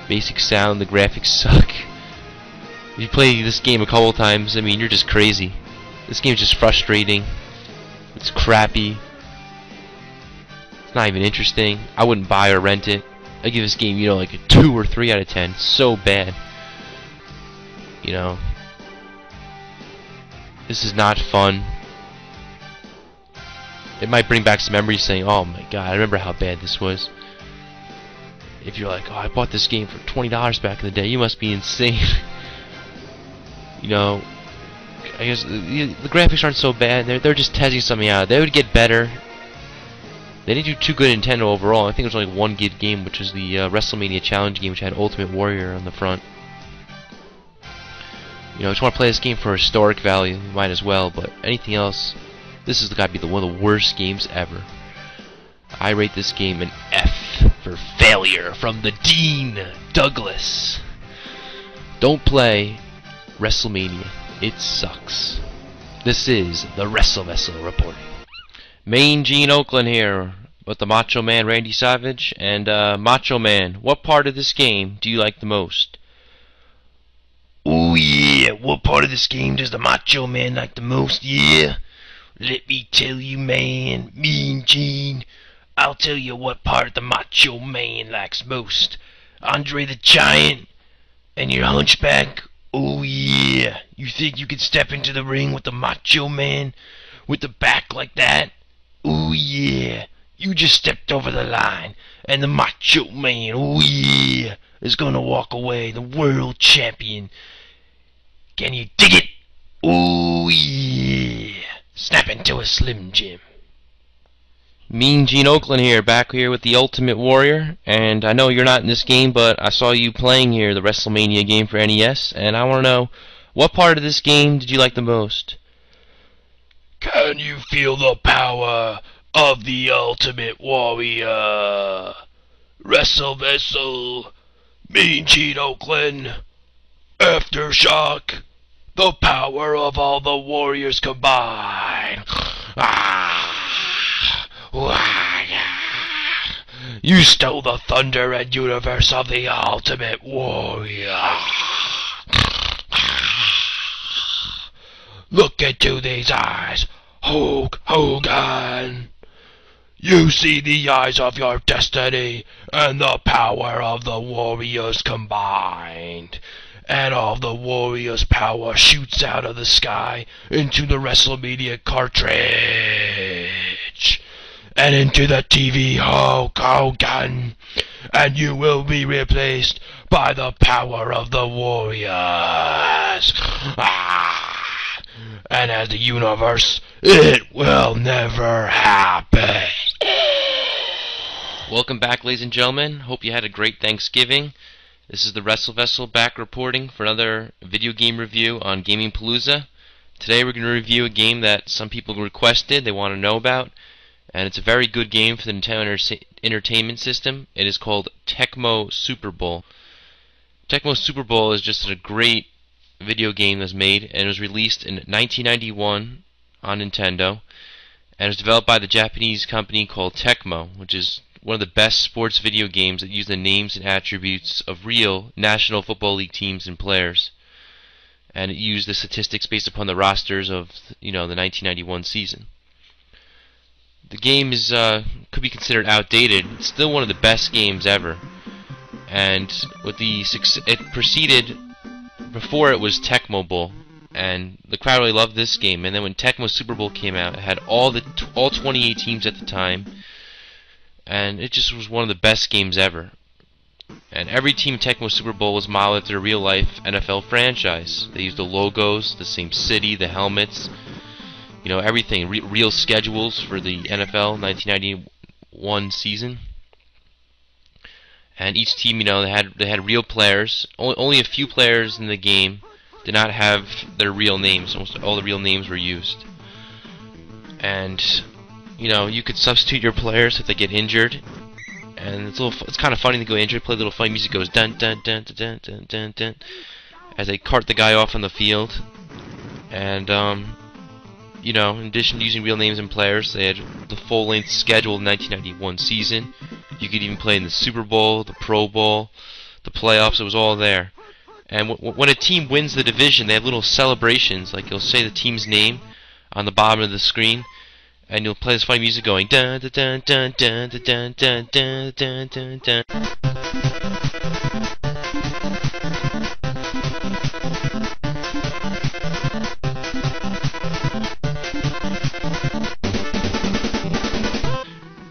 Basic sound, the graphics suck. If you play this game a couple times, I mean, you're just crazy. This game is just frustrating. It's crappy. It's not even interesting. I wouldn't buy or rent it. I give this game, you know, like a 2 or 3 out of 10. It's so bad. You know, this is not fun. It might bring back some memories saying, oh my god, I remember how bad this was. If you're like, oh, I bought this game for $20 back in the day, you must be insane. You know, I guess the graphics aren't so bad. They're just testing something out. They would get better. They didn't do too good at Nintendo overall. I think there was only one good game, which was the WrestleMania Challenge game, which had Ultimate Warrior on the front. You know, if you want to play this game for historic value, you might as well. But anything else, this has got to be one of the worst games ever. I rate this game an F for failure from the Dean Douglas. Don't play WrestleMania. It sucks. This is the Wrestlevessel reporting. Main Gene Oakland here with the Macho Man Randy Savage. And Macho Man, what part of this game do you like the most? Oh yeah, what part of this game does the Macho Man like the most? Yeah, let me tell you, man, Mean Gene, I'll tell you what part the Macho Man likes most. Andre the Giant and your hunchback. Oh yeah, you think you could step into the ring with the Macho Man with the back like that? Oh yeah, you just stepped over the line, and the Macho Man, oh yeah, is gonna walk away the world champion. Can you dig it? Oh yeah, snap into a Slim Jim. Mean Gene Oakland here, back here with the Ultimate Warrior, and I know you're not in this game, but I saw you playing here, the WrestleMania game for NES, and I want to know, what part of this game did you like the most? Can you feel the power of the Ultimate Warrior? Wrestlevessel, Mean Gene Oakland, Aftershock, the power of all the warriors combined. You stole the thunder and universe of the Ultimate Warrior. Look into these eyes, Hulk Hogan. You see the eyes of your destiny and the power of the warriors combined. And all the warriors' power shoots out of the sky into the WrestleMania cartridge. And into the TV, Hulk Hogan. And you will be replaced by the power of the warriors. And as the universe, it will never happen. Welcome back, ladies and gentlemen. Hope you had a great Thanksgiving. This is the Wrestlevessel back reporting for another video game review on Gaming Palooza. Today we're going to review a game that some people requested, they want to know about, and it's a very good game for the Nintendo Entertainment System. It is called Tecmo Super Bowl. Tecmo Super Bowl is just a great video game that was made, and it was released in 1991 on Nintendo, and it was developed by the Japanese company called Tecmo, which is one of the best sports video games that use the names and attributes of real National Football League teams and players. And it used the statistics based upon the rosters of, you know, the 1991 season. The game is could be considered outdated. It's still one of the best games ever. And with the it preceded, before it was Tecmo Bowl, and the crowd really loved this game. And then when Tecmo Super Bowl came out, it had all 28 teams at the time. And it just was one of the best games ever. And every team in Tecmo Super Bowl was modeled after a real-life NFL franchise. They used the logos, the same city, the helmets, you know, everything. Real schedules for the NFL 1991 season. And each team, they had real players. Only a few players in the game did not have their real names. Almost all the real names were used. And you could substitute your players if they get injured. And it's kind of funny to go injured. Play a little funny music, goes dun dun dun dun dun dun dun as they cart the guy off on the field. And in addition to using real names and players, they had the full-length schedule 1991 season. You could even play in the Super Bowl, the Pro Bowl, the playoffs. It was all there. And when a team wins the division, they have little celebrations. Like you'll say the team's name on the bottom of the screen, and you'll play this funny music going dun dun dun dun dun dun dun dun dun dun dun.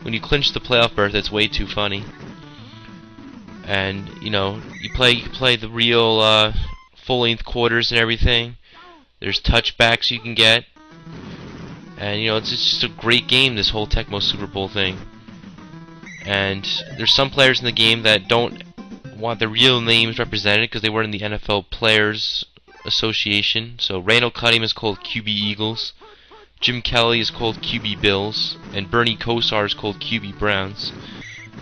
When you clinch the playoff berth, it's way too funny. And you play the real full-length quarters and everything. There's touchbacks you can get, and it's just a great game, this whole Tecmo Super Bowl thing. And there's some players in the game that don't want their real names represented because they weren't in the NFL Players Association. So Randall Cunningham is called QB Eagles, Jim Kelly is called QB Bills, and Bernie Kosar is called QB Browns.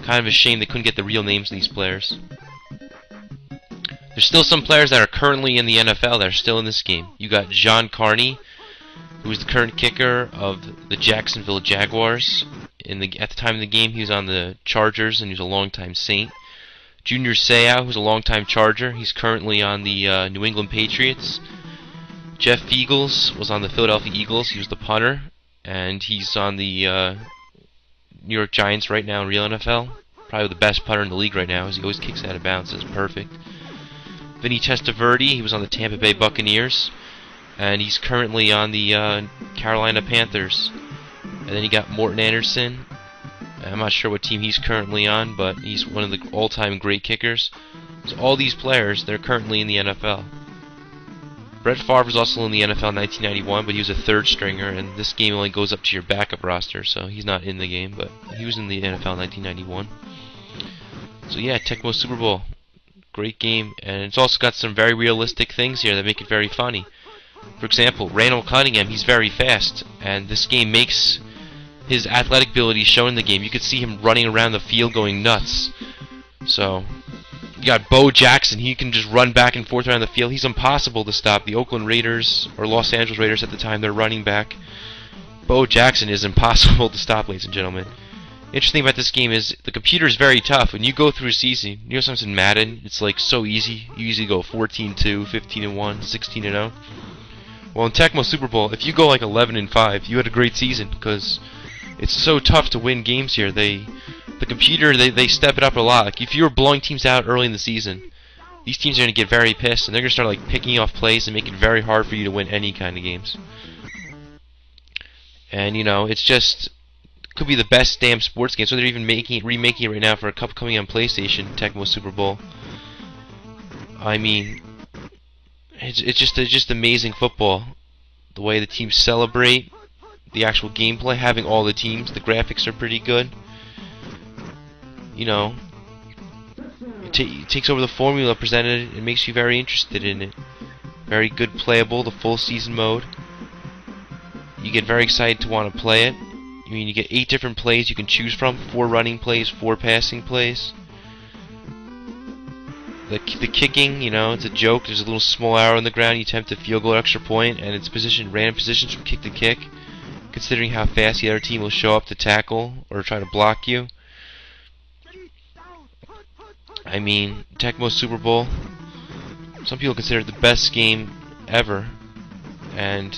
Kind of a shame they couldn't get the real names of these players. There's still some players that are currently in the NFL that are still in this game. You got John Carney, who is the current kicker of the Jacksonville Jaguars. At the time of the game, he was on the Chargers, and he was a longtime Saint. Junior Seau, who's a longtime Charger. He's currently on the New England Patriots. Jeff Eagles was on the Philadelphia Eagles. He was the punter, and he's on the New York Giants right now in real NFL. Probably the best punter in the league right now, as he always kicks out of bounds. It's perfect. Vinny Testaverde, he was on the Tampa Bay Buccaneers, and he's currently on the Carolina Panthers. And then you got Morton Anderson. I'm not sure what team he's currently on, but he's one of the all-time great kickers. So all these players, they're currently in the NFL. Brett Favre was also in the NFL in 1991, but he was a third stringer, and this game only goes up to your backup roster, so he's not in the game, but he was in the NFL in 1991. So yeah, Tecmo Super Bowl. Great game, and it's also got some very realistic things here that make it very funny. For example, Randall Cunningham, he's very fast, and this game makes his athletic ability shown in the game. You could see him running around the field going nuts. So you got Bo Jackson, he can just run back and forth around the field. He's impossible to stop. The Oakland Raiders, or Los Angeles Raiders at the time, they're running back. Bo Jackson is impossible to stop, ladies and gentlemen. Interesting about this game is the computer is very tough. When you go through a season, sometimes in Madden, it's like so easy. You usually go 14-2, 15-1, 16-0. Well, in Tecmo Super Bowl, if you go like 11-5, you had a great season because it's so tough to win games here. The computer, they step it up a lot. Like if you were blowing teams out early in the season, these teams are going to get very pissed, and they're going to start like picking off plays and make it very hard for you to win any kind of games. And it's just could be the best damn sports game. So they're even remaking it right now for a couple coming on PlayStation, Tecmo Super Bowl. I mean, it's just amazing football. The way the teams celebrate, the actual gameplay, having all the teams, the graphics are pretty good. It takes over the formula presented. It makes you very interested in it. Very good playable, the full season mode. You get very excited to want to play it. I mean, you get 8 different plays you can choose from. 4 running plays, 4 passing plays. The kicking, it's a joke. There's a little small arrow in the ground. You attempt a field goal, extra point, and it's random positions from kick to kick, considering how fast the other team will show up to tackle or try to block you. I mean, Tecmo Super Bowl, some people consider it the best game ever, and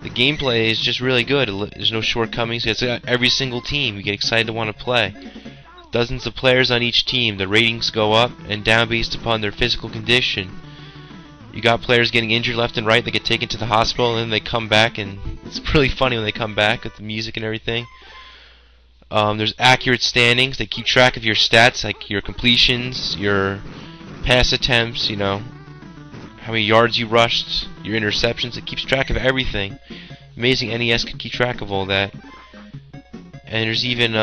the gameplay is just really good. There's no shortcomings. It's got every single team. You get excited to want to play. Dozens of players on each team. The ratings go up and down based upon their physical condition. You got players getting injured left and right. They get taken to the hospital and then they come back, and it's really funny when they come back with the music and everything. There's accurate standings. They keep track of your stats, like your completions, your pass attempts, how many yards you rushed, your interceptions. It keeps track of everything. Amazing NES can keep track of all that. And there's even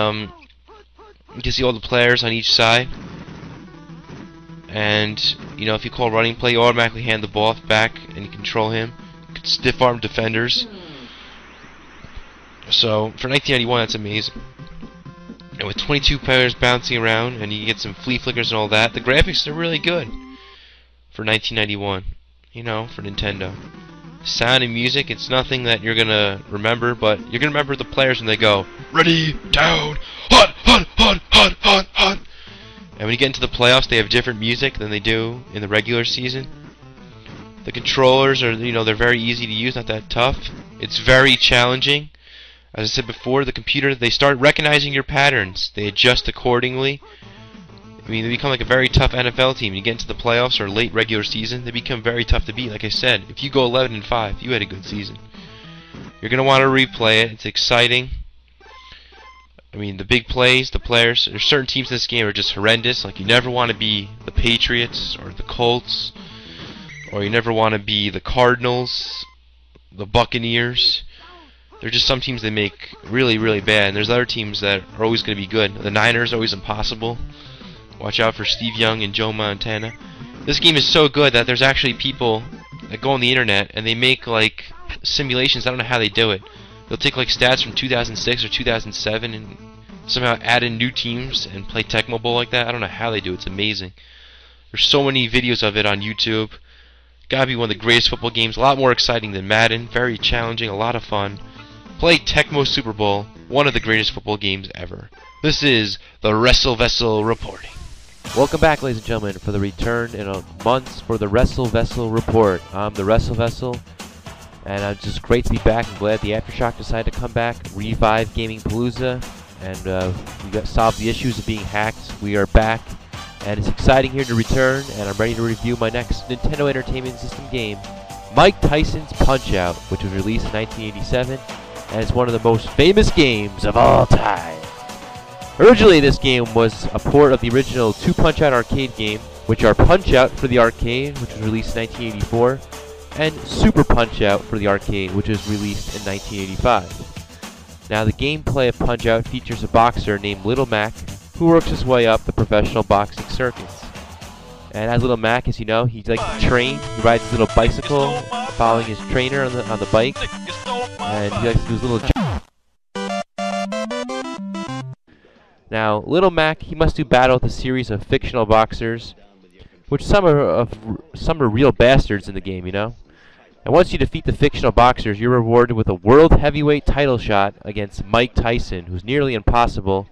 you can see all the players on each side. and you know, if you call running play, you automatically hand the ball back and you control him. You can stiff arm defenders. So for 1991, that's amazing. And with 22 players bouncing around, and you get some flea flickers and all that, the graphics are really good for 1991. You know, for Nintendo. Sound and music, it's nothing that you're gonna remember, but you're gonna remember the players when they go, ready, down, hunt, hunt, hunt, hunt, hunt, hunt. And when you get into the playoffs, they have different music than they do in the regular season. The controllers are, you know, they're very easy to use, not that tough. It's very challenging. As I said before, the computer, they start recognizing your patterns. They adjust accordingly. I mean, they become like a very tough NFL team. You get into the playoffs or late regular season, they become very tough to beat. Like I said, if you go 11-5, you had a good season. You're going to want to replay it. It's exciting. I mean, the big plays, the players, there's certain teams in this game are just horrendous. Like, you never want to be the Patriots or the Colts, or you never want to be the Cardinals, the Buccaneers. There are just some teams that make really, really bad, and there's other teams that are always going to be good. The Niners are always impossible. Watch out for Steve Young and Joe Montana. This game is so good that there's actually people that go on the internet and they make like simulations. I don't know how they do it. They'll take like stats from 2006 or 2007 and somehow add in new teams and play Tecmo Bowl like that. I don't know how they do it. It's amazing. There's so many videos of it on YouTube. Gotta be one of the greatest football games. A lot more exciting than Madden. Very challenging. A lot of fun. Play Tecmo Super Bowl. One of the greatest football games ever. This is the Wrestlevessel reporting. Welcome back, ladies and gentlemen, for the return in a month for the Wrestlevessel report. I'm the Wrestlevessel, and it's just great to be back. I'm glad the Aftershock decided to come back, revive Gaming Palooza, and we got solved the issues of being hacked. We are back, and it's exciting here to return, and I'm ready to review my next Nintendo Entertainment System game, Mike Tyson's Punch-Out!, which was released in 1987, and it's one of the most famous games of all time. Originally, this game was a port of the original 2 Punch-Out arcade game, which are Punch-Out for the arcade, which was released in 1984, and Super Punch-Out for the arcade, which was released in 1985. Now, the gameplay of Punch-Out features a boxer named Little Mac, who works his way up the professional boxing circuits. And as Little Mac, as you know, he likes to train. He rides his little bicycle, following his trainer on the bike, and he likes to do his little Now, Little Mac, he must do battle with a series of fictional boxers, which some are real bastards in the game, you know. And once you defeat the fictional boxers, you're rewarded with a world heavyweight title shot against Mike Tyson, who's nearly impossible,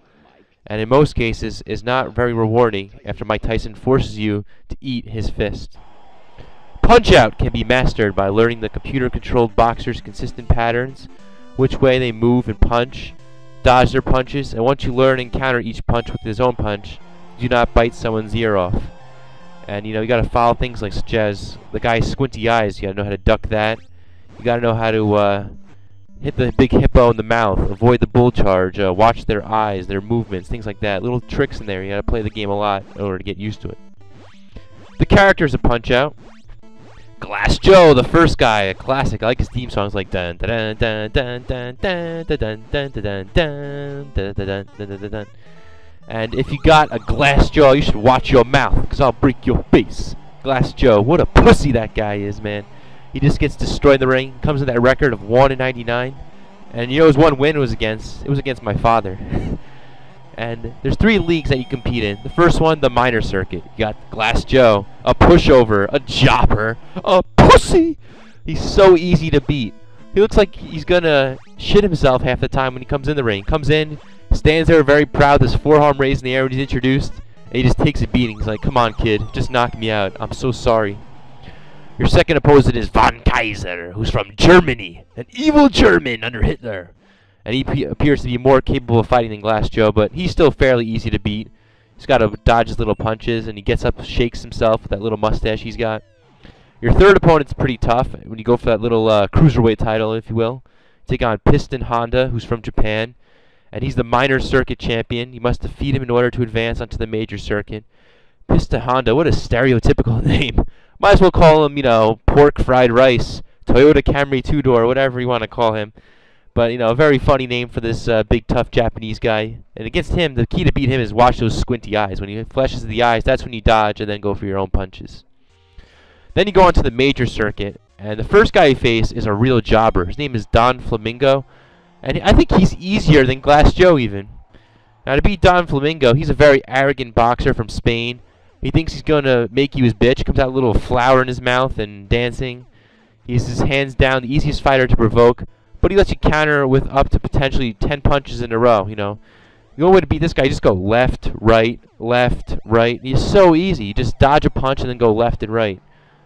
and in most cases is not very rewarding after Mike Tyson forces you to eat his fist. Punch-Out can be mastered by learning the computer-controlled boxers' consistent patterns, which way they move and punch, dodge their punches, and once you learn and counter each punch with his own punch, do not bite someone's ear off. And you know, you gotta follow things like such as the guy's squinty eyes. You gotta know how to duck that. You gotta know how to hit the big hippo in the mouth, avoid the bull charge, watch their eyes, their movements, things like that. Little tricks in there. You gotta play the game a lot in order to get used to it. The characters of Punch-Out: Glass Joe, the first guy, a classic. I like his theme songs like dun dun dun dun dun dun dun dun dun dun dun dun dun dun dun. And if you got a Glass Joe, you should watch your mouth, because I'll break your face. Glass Joe, what a pussy that guy is, man. He just gets destroyed in the ring, comes in that record of 1-99. And you know his one win was against, it was against my father. And there's 3 leagues that you compete in. The first one, the minor circuit. You got Glass Joe, a pushover, a jobber, a pussy. He's so easy to beat. He looks like he's gonna shit himself half the time when he comes in the ring. Comes in, stands there very proud, this forearm raised in the air when he's introduced, and he just takes a beating. He's like, come on, kid, just knock me out. I'm so sorry. Your second opponent is Von Kaiser, who's from Germany, an evil German under Hitler. And he appears to be more capable of fighting than Glass Joe, but he's still fairly easy to beat. He's got to dodge his little punches, and he gets up, shakes himself with that little mustache he's got. Your third opponent's pretty tough when you go for that little cruiserweight title, if you will. Take on Piston Honda, who's from Japan, and he's the minor circuit champion. You must defeat him in order to advance onto the major circuit. Piston Honda, what a stereotypical name. Might as well call him, you know, Pork Fried Rice, Toyota Camry 2-door, whatever you want to call him. But, you know, a very funny name for this big, tough Japanese guy. And against him, the key to beat him is watch those squinty eyes. When he flashes the eyes, that's when you dodge and then go for your own punches. Then you go on to the major circuit. And the first guy you face is a real jobber. His name is Don Flamingo. And I think he's easier than Glass Joe, even. Now, to beat Don Flamingo, he's a very arrogant boxer from Spain. He thinks he's going to make you his bitch. Comes out with a little flower in his mouth and dancing. He's his hands down, the easiest fighter to provoke. But he lets you counter with up to potentially 10 punches in a row, you know. The only way to beat this guy, you just go left, right, left, right. It's so easy. You just dodge a punch and then go left and right.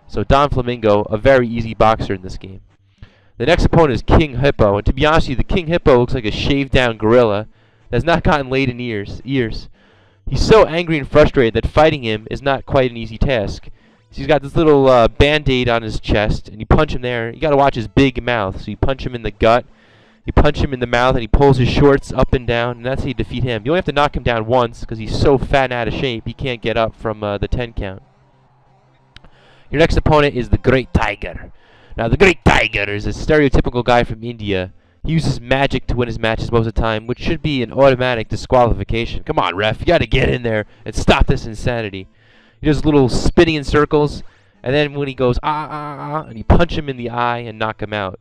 So Don Flamingo, a very easy boxer in this game. The next opponent is King Hippo. And to be honest with you, the King Hippo looks like a shaved-down gorilla that's not gotten laid in years. He's so angry and frustrated that fighting him is not quite an easy task. So he's got this little band-aid on his chest, and you punch him there. You got to watch his big mouth. So you punch him in the gut, you punch him in the mouth, and he pulls his shorts up and down, and that's how you defeat him. You only have to knock him down once because he's so fat and out of shape he can't get up from the 10 count. Your next opponent is the Great Tiger. Now, the Great Tiger is a stereotypical guy from India. He uses magic to win his matches most of the time, which should be an automatic disqualification. Come on, ref, you got to get in there and stop this insanity. He does little spinning in circles, and then when he goes, and you punch him in the eye and knock him out.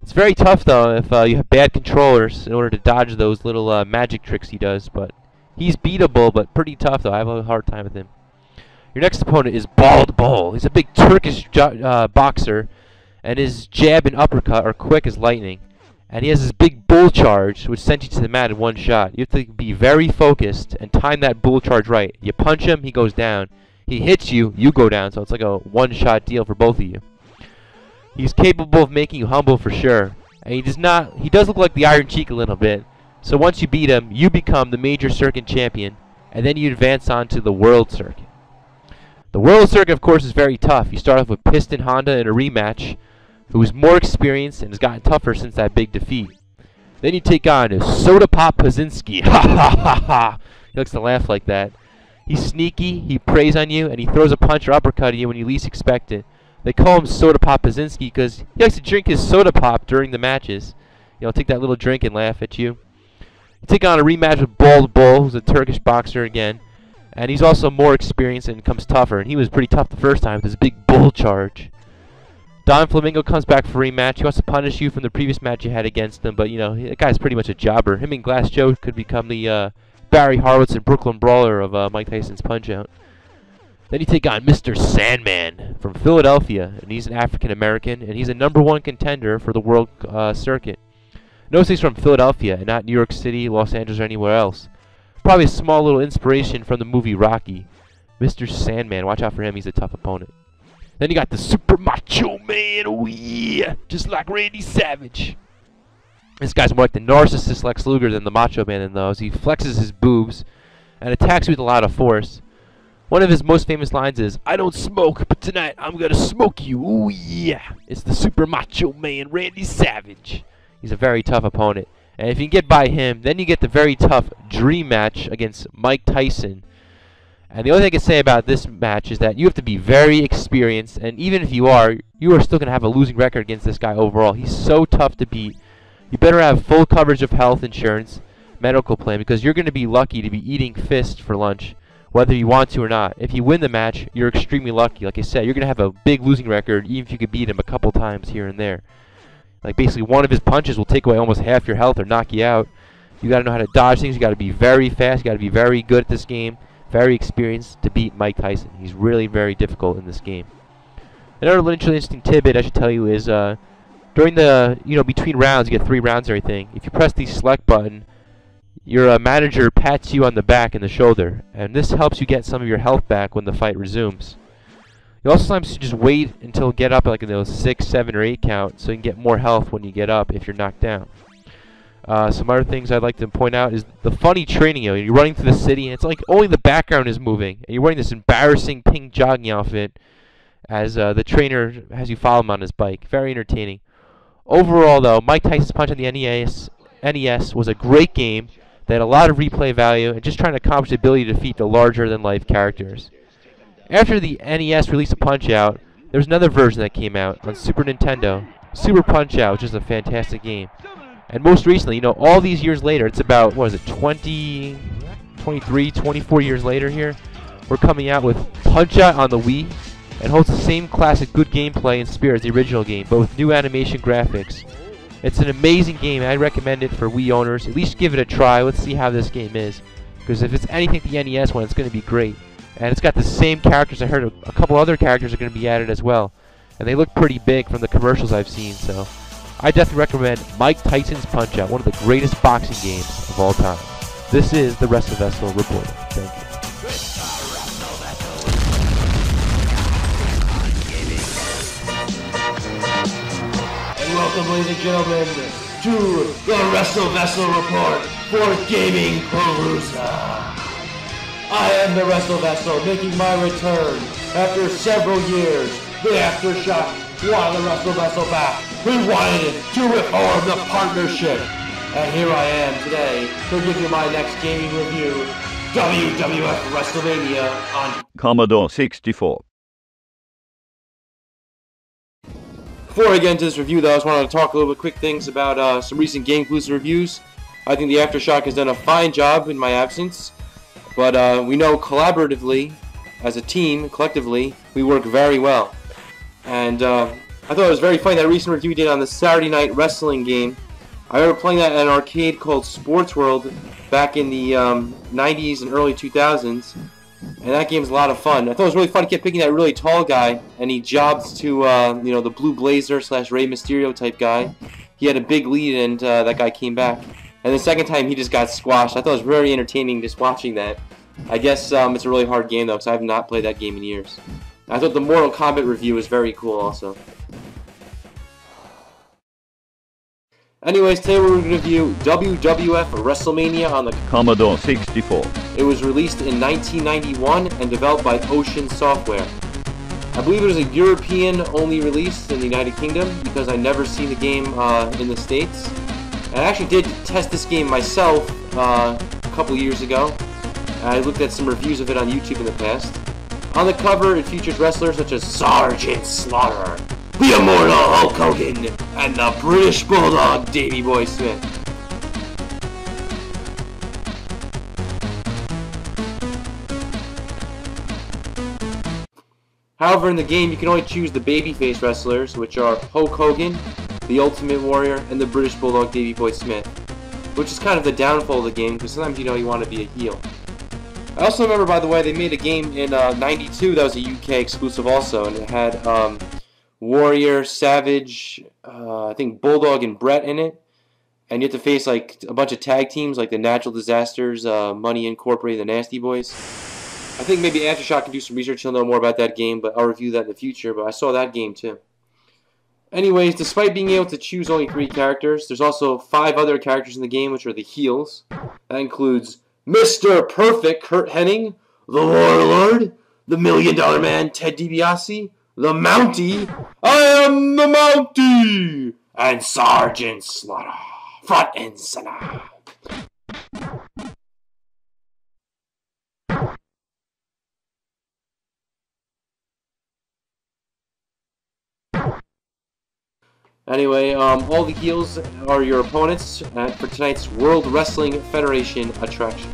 It's very tough, though, if you have bad controllers in order to dodge those little magic tricks he does. But he's beatable, but pretty tough, though. I have a hard time with him. Your next opponent is Bald Bull. He's a big Turkish boxer, and his jab and uppercut are quick as lightning. And he has this big bull charge, which sends you to the mat in one shot. You have to be very focused and time that bull charge right. You punch him, he goes down. He hits you, you go down, so it's like a one-shot deal for both of you. He's capable of making you humble for sure. And he does look like the Iron Cheek a little bit. So once you beat him, you become the major circuit champion, and then you advance on to the world circuit. The world circuit, of course, is very tough. You start off with Piston Honda in a rematch, who's more experienced and has gotten tougher since that big defeat. Then you take on Soda Pop Pazinski. Ha ha ha ha! He likes to laugh like that. He's sneaky, he preys on you, and he throws a punch or uppercut at you when you least expect it. They call him Soda Pop Pazinski because he likes to drink his soda pop during the matches. You know, take that little drink and laugh at you. You take on a rematch with Bald Bull, who's a Turkish boxer again. And he's also more experienced and comes tougher. And he was pretty tough the first time with his big bull charge. Don Flamingo comes back for a rematch. He wants to punish you from the previous match you had against him. But, you know, that guy's pretty much a jobber. Him and Glass Joe could become the Barry Horowitz and Brooklyn Brawler of Mike Tyson's Punch-Out. Then you take on Mr. Sandman from Philadelphia. And he's an African-American. And he's a #1 contender for the world circuit. Notice he's from Philadelphia and not New York City, Los Angeles, or anywhere else. Probably a small little inspiration from the movie Rocky. Mr. Sandman. Watch out for him. He's a tough opponent. Then you got the Super Macho Man. Oh yeah! Just like Randy Savage. This guy's more like the narcissist Lex Luger than the Macho Man in those. He flexes his boobs and attacks you with a lot of force. One of his most famous lines is, "I don't smoke, but tonight I'm gonna smoke you. Oh yeah!" It's the Super Macho Man, Randy Savage. He's a very tough opponent. And if you can get by him, then you get the very tough dream match against Mike Tyson. And the only thing I can say about this match is that you have to be very experienced, and even if you are still going to have a losing record against this guy overall. He's so tough to beat. You better have full coverage of health insurance, medical plan, because you're going to be lucky to be eating fish for lunch, whether you want to or not. If you win the match, you're extremely lucky. Like I said, you're going to have a big losing record, even if you could beat him a couple times here and there. Like basically one of his punches will take away almost half your health or knock you out. You got to know how to dodge things. You got to be very fast. You got to be very good at this game. Very experienced to beat Mike Tyson. He's really very difficult in this game. Another interesting tidbit I should tell you is during the between rounds, you get 3 rounds and everything. If you press the select button, your manager pats you on the back and the shoulder, and this helps you get some of your health back when the fight resumes. You also sometimes just wait until get up like in those 6, 7, or 8 count, so you can get more health when you get up if you're knocked down. Some other things I'd like to point out is the funny training. You're running through the city, and it's like only the background is moving, and you're wearing this embarrassing pink jogging outfit as the trainer has you follow him on his bike. Very entertaining. Overall, though, Mike Tyson's Punch on the NES was a great game that had a lot of replay value and just trying to accomplish the ability to defeat the larger-than-life characters. After the NES released a Punch-Out, there was another version that came out on Super Nintendo, Super Punch-Out, which is a fantastic game. And most recently, you know, all these years later, it's about, what is it, 20, 23, 24 years later here, we're coming out with Punch-Out on the Wii, and holds the same classic good gameplay and spirit as the original game, but with new animation graphics. It's an amazing game, and I recommend it for Wii owners. At least give it a try. Let's see how this game is. Because if it's anything the NES one, it's going to be great. And it's got the same characters. I heard a couple other characters are going to be added as well. And they look pretty big from the commercials I've seen, so I definitely recommend Mike Tyson's Punch-Out, one of the greatest boxing games of all time. This is the Wrestlevessel reporter. Thank you. Welcome, ladies and gentlemen, to the Wrestlevessel report for Gaming Palooza. I am the Wrestlevessel, making my return after several years. The Aftershock wanted the Wrestlevessel back. We wanted to reform the partnership. And here I am today to give you my next gaming review, WWF WrestleMania on Commodore 64. Before I get into this review, though, I just wanted to talk a little bit quick things about some recent Gaming Palooza reviews. I think the Aftershock has done a fine job in my absence, but we know collaboratively, as a team, collectively, we work very well. And I thought it was very funny, that recent review we did on the Saturday Night Wrestling game. I remember playing that at an arcade called Sports World back in the 90s and early 2000s. And that game's a lot of fun. I thought it was really fun. He kept picking that really tall guy, and he jobbed to, you know, the Blue Blazer / Rey Mysterio type guy. He had a big lead, and that guy came back. And the second time, he just got squashed. I thought it was very entertaining just watching that. I guess it's a really hard game, though, because I have not played that game in years. I thought the Mortal Kombat review was very cool, also. Anyways, today we're going to review WWF WrestleMania on the Commodore 64. It was released in 1991 and developed by Ocean Software. I believe it was a European-only release in the United Kingdom because I never seen the game in the States. And I actually did test this game myself a couple years ago. I looked at some reviews of it on YouTube in the past. On the cover, it features wrestlers such as Sergeant Slaughter, the Immortal Hulk Hogan, and the British Bulldog Davey Boy Smith. However, in the game, you can only choose the babyface wrestlers, which are Hulk Hogan, the Ultimate Warrior, and the British Bulldog Davey Boy Smith, which is kind of the downfall of the game, because sometimes, you know, you want to be a heel. I also remember, by the way, they made a game in '92 that was a UK exclusive also, and it had Warrior, Savage, I think Bulldog and Brett in it, and you have to face like a bunch of tag teams like the Natural Disasters, Money Incorporated, the Nasty Boys. I think maybe Aftershock can do some research, he'll know more about that game, but I'll review that in the future, but I saw that game too. Anyways, despite being able to choose only 3 characters, there's also 5 other characters in the game which are the heels. That includes Mr. Perfect Kurt Hennig, the Warlord, the $1 Million Man Ted DiBiase, the Mountie, I am the Mountie, and Sergeant Slaughter, front and center. Anyway, all the heels are your opponents for tonight's World Wrestling Federation attraction.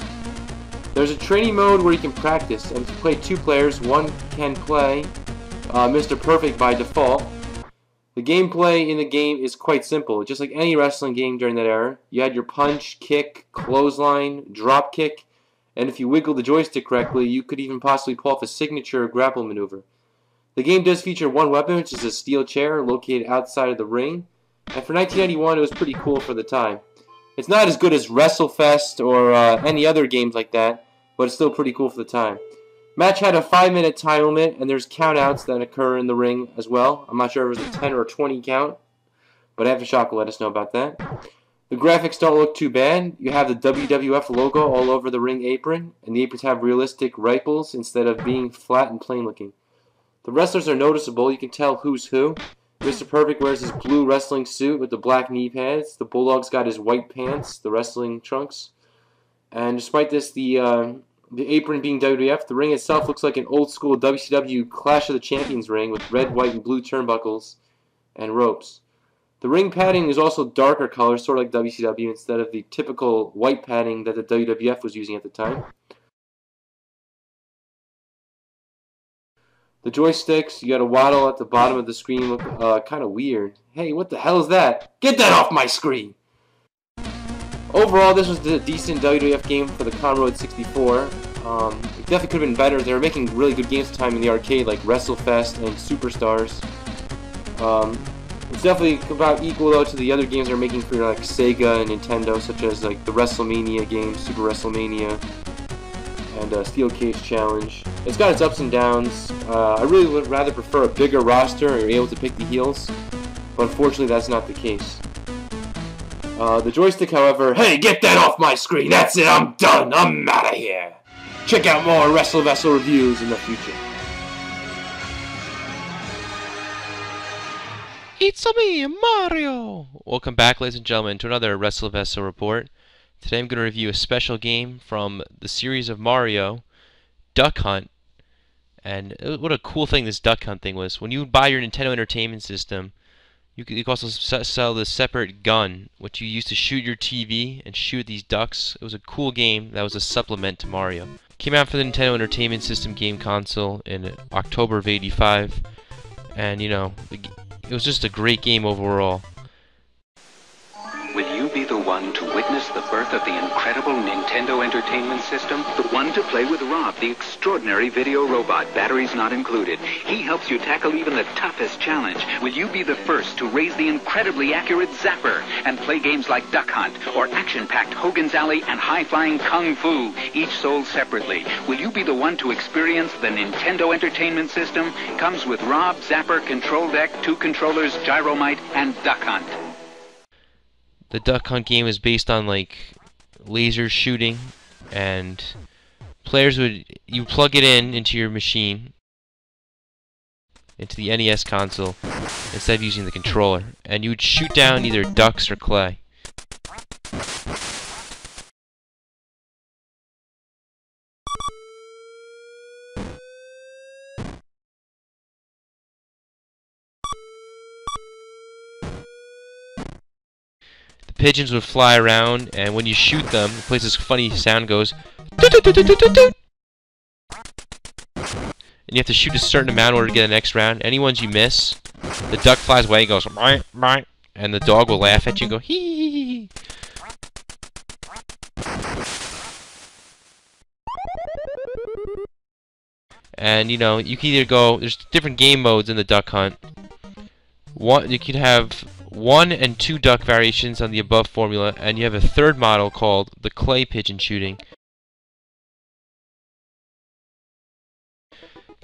There's a training mode where you can practice, and if you play 2 players, one can play Mr. Perfect by default. The gameplay in the game is quite simple. Just like any wrestling game during that era, you had your punch, kick, clothesline, drop kick, and if you wiggle the joystick correctly, you could even possibly pull off a signature grapple maneuver. The game does feature one weapon, which is a steel chair located outside of the ring, and for 1991 it was pretty cool for the time. It's not as good as Wrestlefest or any other games like that, but it's still pretty cool for the time. Match had a 5-minute time limit, and there's countouts that occur in the ring as well. I'm not sure if it was a 10 or a 20 count, but Aftershock will let us know about that. The graphics don't look too bad. You have the WWF logo all over the ring apron, and the aprons have realistic ripples instead of being flat and plain looking. The wrestlers are noticeable. You can tell who's who. Mr. Perfect wears his blue wrestling suit with the black knee pads. The Bulldog's got his white pants, the wrestling trunks. And despite this, the apron being WWF, the ring itself looks like an old-school WCW Clash of the Champions ring with red, white, and blue turnbuckles and ropes. The ring padding is also darker color, sort of like WCW, instead of the typical white padding that the WWF was using at the time. The joysticks, you got a waddle at the bottom of the screen, look kind of weird. Hey, what the hell is that? Get that off my screen! Overall, this was a decent WWF game for the Commodore 64. It definitely could have been better. They were making really good games at the time in the arcade, like Wrestlevessel and Superstars. It's definitely about equal though to the other games they're making for like Sega and Nintendo, such as like the WrestleMania games, Super WrestleMania, and Steel Cage Challenge. It's got its ups and downs. I really would rather prefer a bigger roster and you're able to pick the heels, but unfortunately that's not the case. The joystick, however, hey, get that off my screen! That's it, I'm done! I'm out of here! Check out more Wrestlevessel reviews in the future. It's me, Mario! Welcome back, ladies and gentlemen, to another Wrestlevessel report. Today I'm going to review a special game from the series of Mario, Duck Hunt. And what a cool thing this Duck Hunt thing was. When you buy your Nintendo Entertainment System, you could also sell this separate gun, which you used to shoot your TV and shoot these ducks. It was a cool game that was a supplement to Mario. Came out for the Nintendo Entertainment System game console in October of '85. And, you know, it was just a great game overall. Will you be the one to witness the birth of the incredible Nintendo Entertainment System? The one to play with Rob, the extraordinary video robot, batteries not included. He helps you tackle even the toughest challenge. Will you be the first to raise the incredibly accurate Zapper and play games like Duck Hunt or action-packed Hogan's Alley and high-flying Kung Fu, each sold separately? Will you be the one to experience the Nintendo Entertainment System? Comes with Rob, Zapper, Control Deck, 2 controllers, Gyromite, and Duck Hunt. The Duck Hunt game is based on like laser shooting, and you plug it into your machine, into the NES console, instead of using the controller, and you would shoot down either ducks or clay. Pigeons would fly around, and when you shoot them, it plays this funny sound, goes doot, doot, doot, doot, doot, doot. And you have to shoot a certain amount in order to get the next round. Any ones you miss, the duck flies away and goes bye, bye, and the dog will laugh at you and go hee hee hee. And you know, you can either go, there's different game modes in the Duck Hunt. You could have 1 and 2 duck variations on the above formula, and you have a third model called the clay pigeon shooting.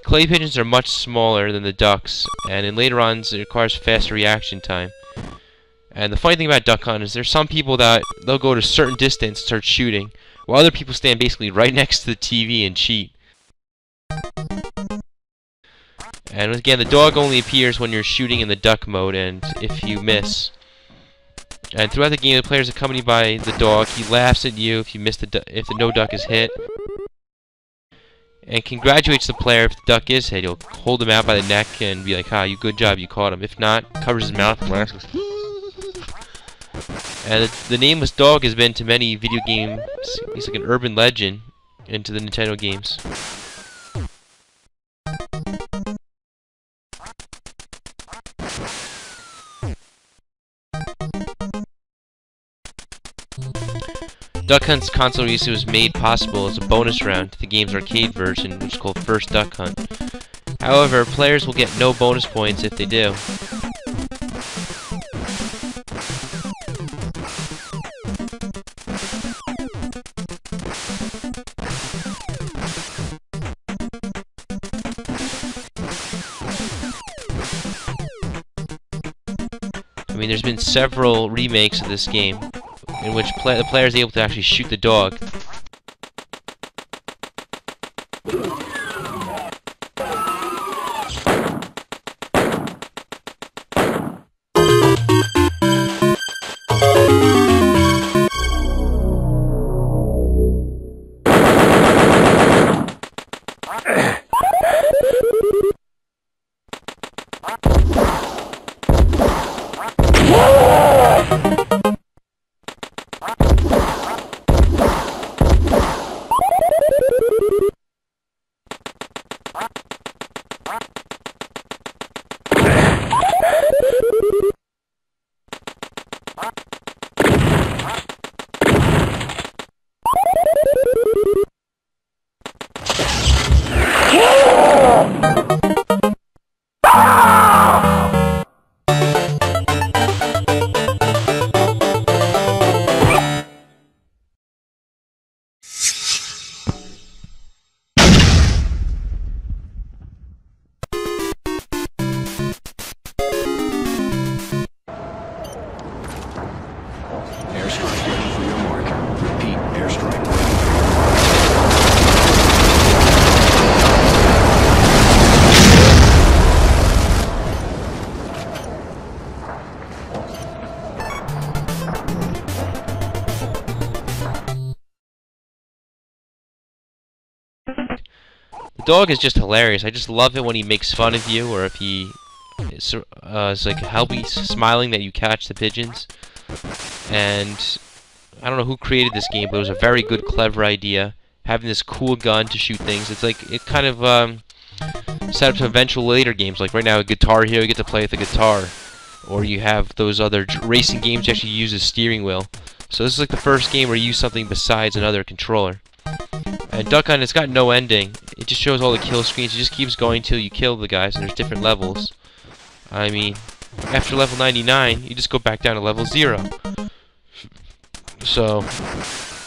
Clay pigeons are much smaller than the ducks, and in later runs it requires faster reaction time. And the funny thing about Duck Hunt is there's some people that they'll go to a certain distance and start shooting, while other people stand basically right next to the TV and cheat. And again, the dog only appears when you're shooting in the duck mode, and if you miss. And throughout the game, the player is accompanied by the dog. He laughs at you if you miss if the no duck is hit, and congratulates the player if the duck is hit. He'll hold him out by the neck and be like, "Ah, you good job, you caught him." If not, covers his mouth and laughs. And the nameless dog has been to many video games. He's like an urban legend into the Nintendo games. Duck Hunt's console release was made possible as a bonus round to the game's arcade version, which is called First Duck Hunt. However, players will get no bonus points if they do. I mean, there's been several remakes of this game, in which the player is able to actually shoot the dog. Airstrike ready for your mark. Repeat, airstrike ready. The dog is just hilarious. I just love it when he makes fun of you, or if he is like happy smiling that you catch the pigeons. And I don't know who created this game, but it was a very good, clever idea. Having this cool gun to shoot things. It's like, it kind of set up to eventual later games. Like right now, Guitar Hero, you get to play with a guitar. Or you have those other racing games you actually use a steering wheel. So this is like the first game where you use something besides another controller. And Duck Hunt, it's got no ending. It just shows all the kill screens. It just keeps going till you kill the guys, and there's different levels. I mean, after level 99, you just go back down to level 0. So,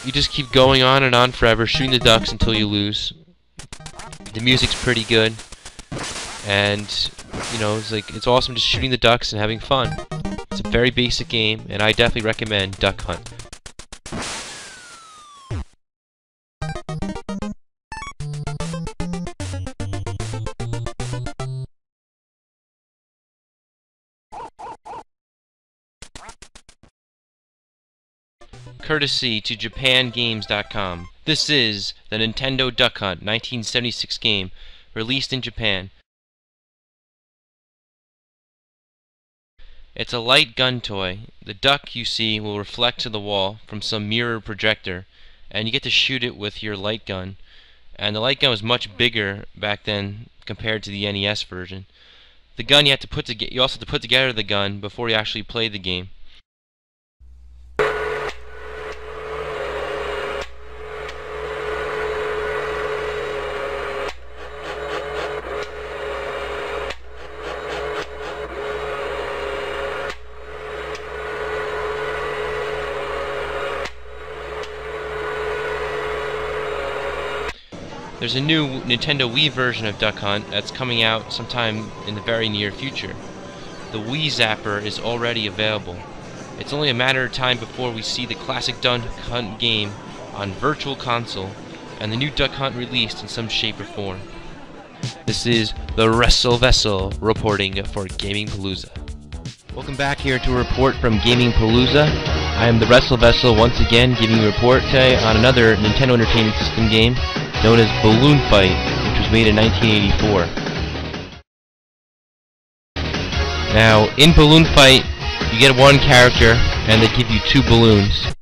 you just keep going on and on forever, shooting the ducks until you lose. The music's pretty good. And, you know, it's awesome just shooting the ducks and having fun. It's a very basic game, and I definitely recommend Duck Hunt. Courtesy to JapanGames.com. This is the Nintendo Duck Hunt 1976 game, released in Japan. It's a light gun toy. The duck you see will reflect to the wall from some mirror projector, and you get to shoot it with your light gun. And the light gun was much bigger back then compared to the NES version. The gun you also have to put together the gun before you actually play the game. There's a new Nintendo Wii version of Duck Hunt that's coming out sometime in the very near future. The Wii Zapper is already available. It's only a matter of time before we see the classic Duck Hunt game on Virtual Console and the new Duck Hunt released in some shape or form. This is the Wrestlevessel reporting for Gaming Palooza. Welcome back here to a report from Gaming Palooza. I am the Wrestlevessel once again giving you a report today on another Nintendo Entertainment System game known as Balloon Fight, which was made in 1984. Now, in Balloon Fight, you get one character, and they give you 2 balloons.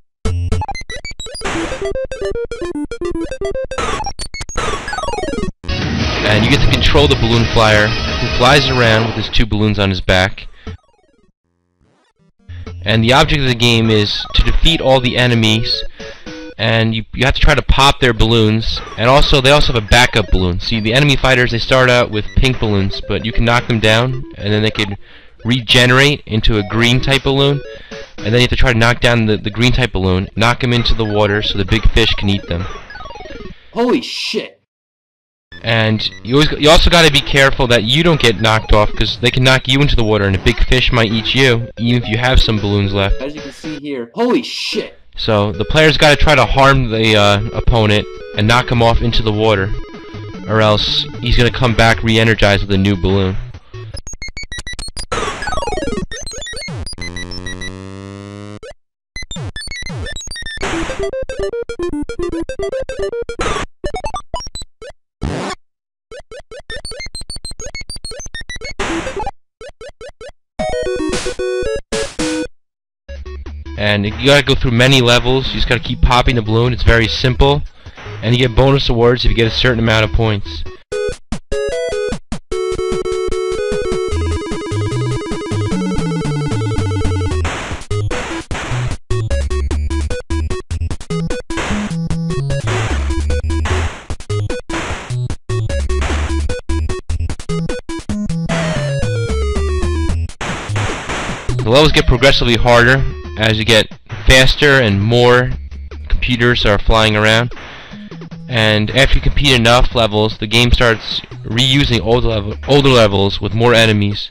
And you get to control the balloon flyer, who flies around with his 2 balloons on his back. And the object of the game is to defeat all the enemies, and you have to try to pop their balloons. And also, they also have a backup balloon. See, the enemy fighters, they start out with pink balloons, but you can knock them down, and then they can regenerate into a green type balloon. And then you have to try to knock down the green type balloon, knock them into the water so the big fish can eat them. Holy shit! And you also got to be careful that you don't get knocked off, because they can knock you into the water, and a big fish might eat you, even if you have some balloons left. As you can see here, holy shit! So the player's got to try to harm the opponent and knock him off into the water, or else he's going to come back re-energized with a new balloon. And you gotta go through many levels. You just gotta keep popping the balloon. It's very simple, and you get bonus awards if you get a certain amount of points. levels get progressively harder as you get faster and more computers are flying around. And after you compete enough levels, the game starts reusing older levels with more enemies.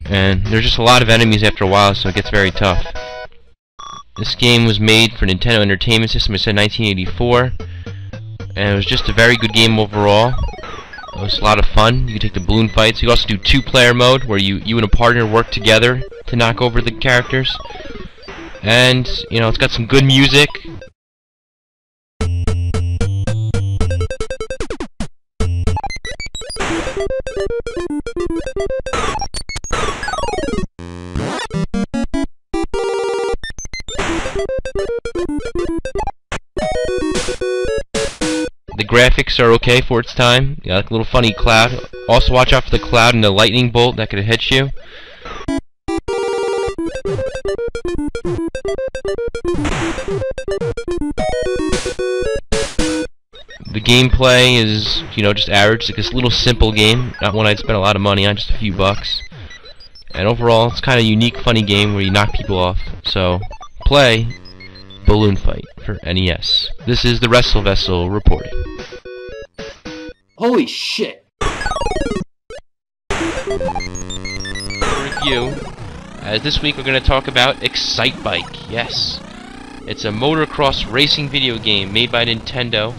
And there's just a lot of enemies after a while, so it gets very tough. This game was made for Nintendo Entertainment System, it said 1984. And it was just a very good game overall. It was a lot of fun. You can take the balloon fights. You can also do two-player mode, where you and a partner work together to knock over the characters. And, you know, it's got some good music. The graphics are okay for its time. You got like a little funny cloud. Also watch out for the cloud and the lightning bolt that could hit you. The gameplay is, you know, just average. It's like this little simple game, not one I'd spend a lot of money on, just a few bucks. And overall, it's kind of a unique, funny game where you knock people off. So, play Balloon Fight for NES. This is the Wrestlevessel reporting. Holy shit! Review. As this week we're going to talk about Excite Bike. Yes, it's a motocross racing video game made by Nintendo,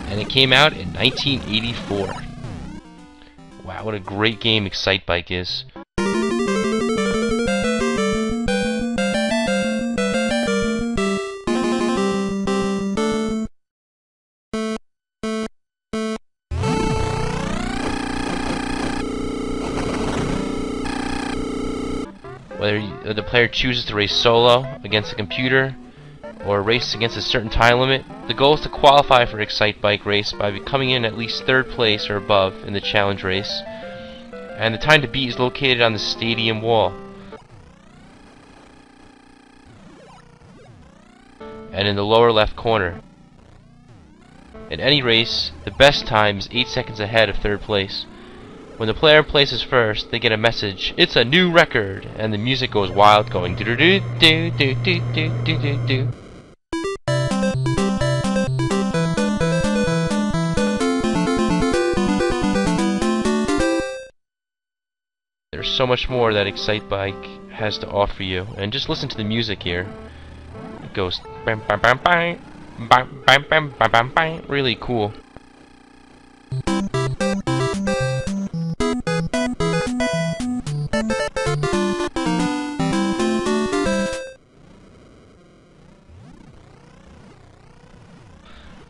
and it came out in 1984. Wow, what a great game Excite Bike is. Whether the player chooses to race solo against a computer or race against a certain time limit, the goal is to qualify for Excite Bike race by coming in at least 3rd place or above in the challenge race. And the time to beat is located on the stadium wall. And in the lower left corner. In any race, the best time is 8 seconds ahead of 3rd place. When the player places first, they get a message, "It's a new record," and the music goes wild, going do do do do do do do do do. There's so much more that Excite Bike has to offer you, and just listen to the music here. It goes bam bam bam bam bam bam bam bam bam bam. Really cool.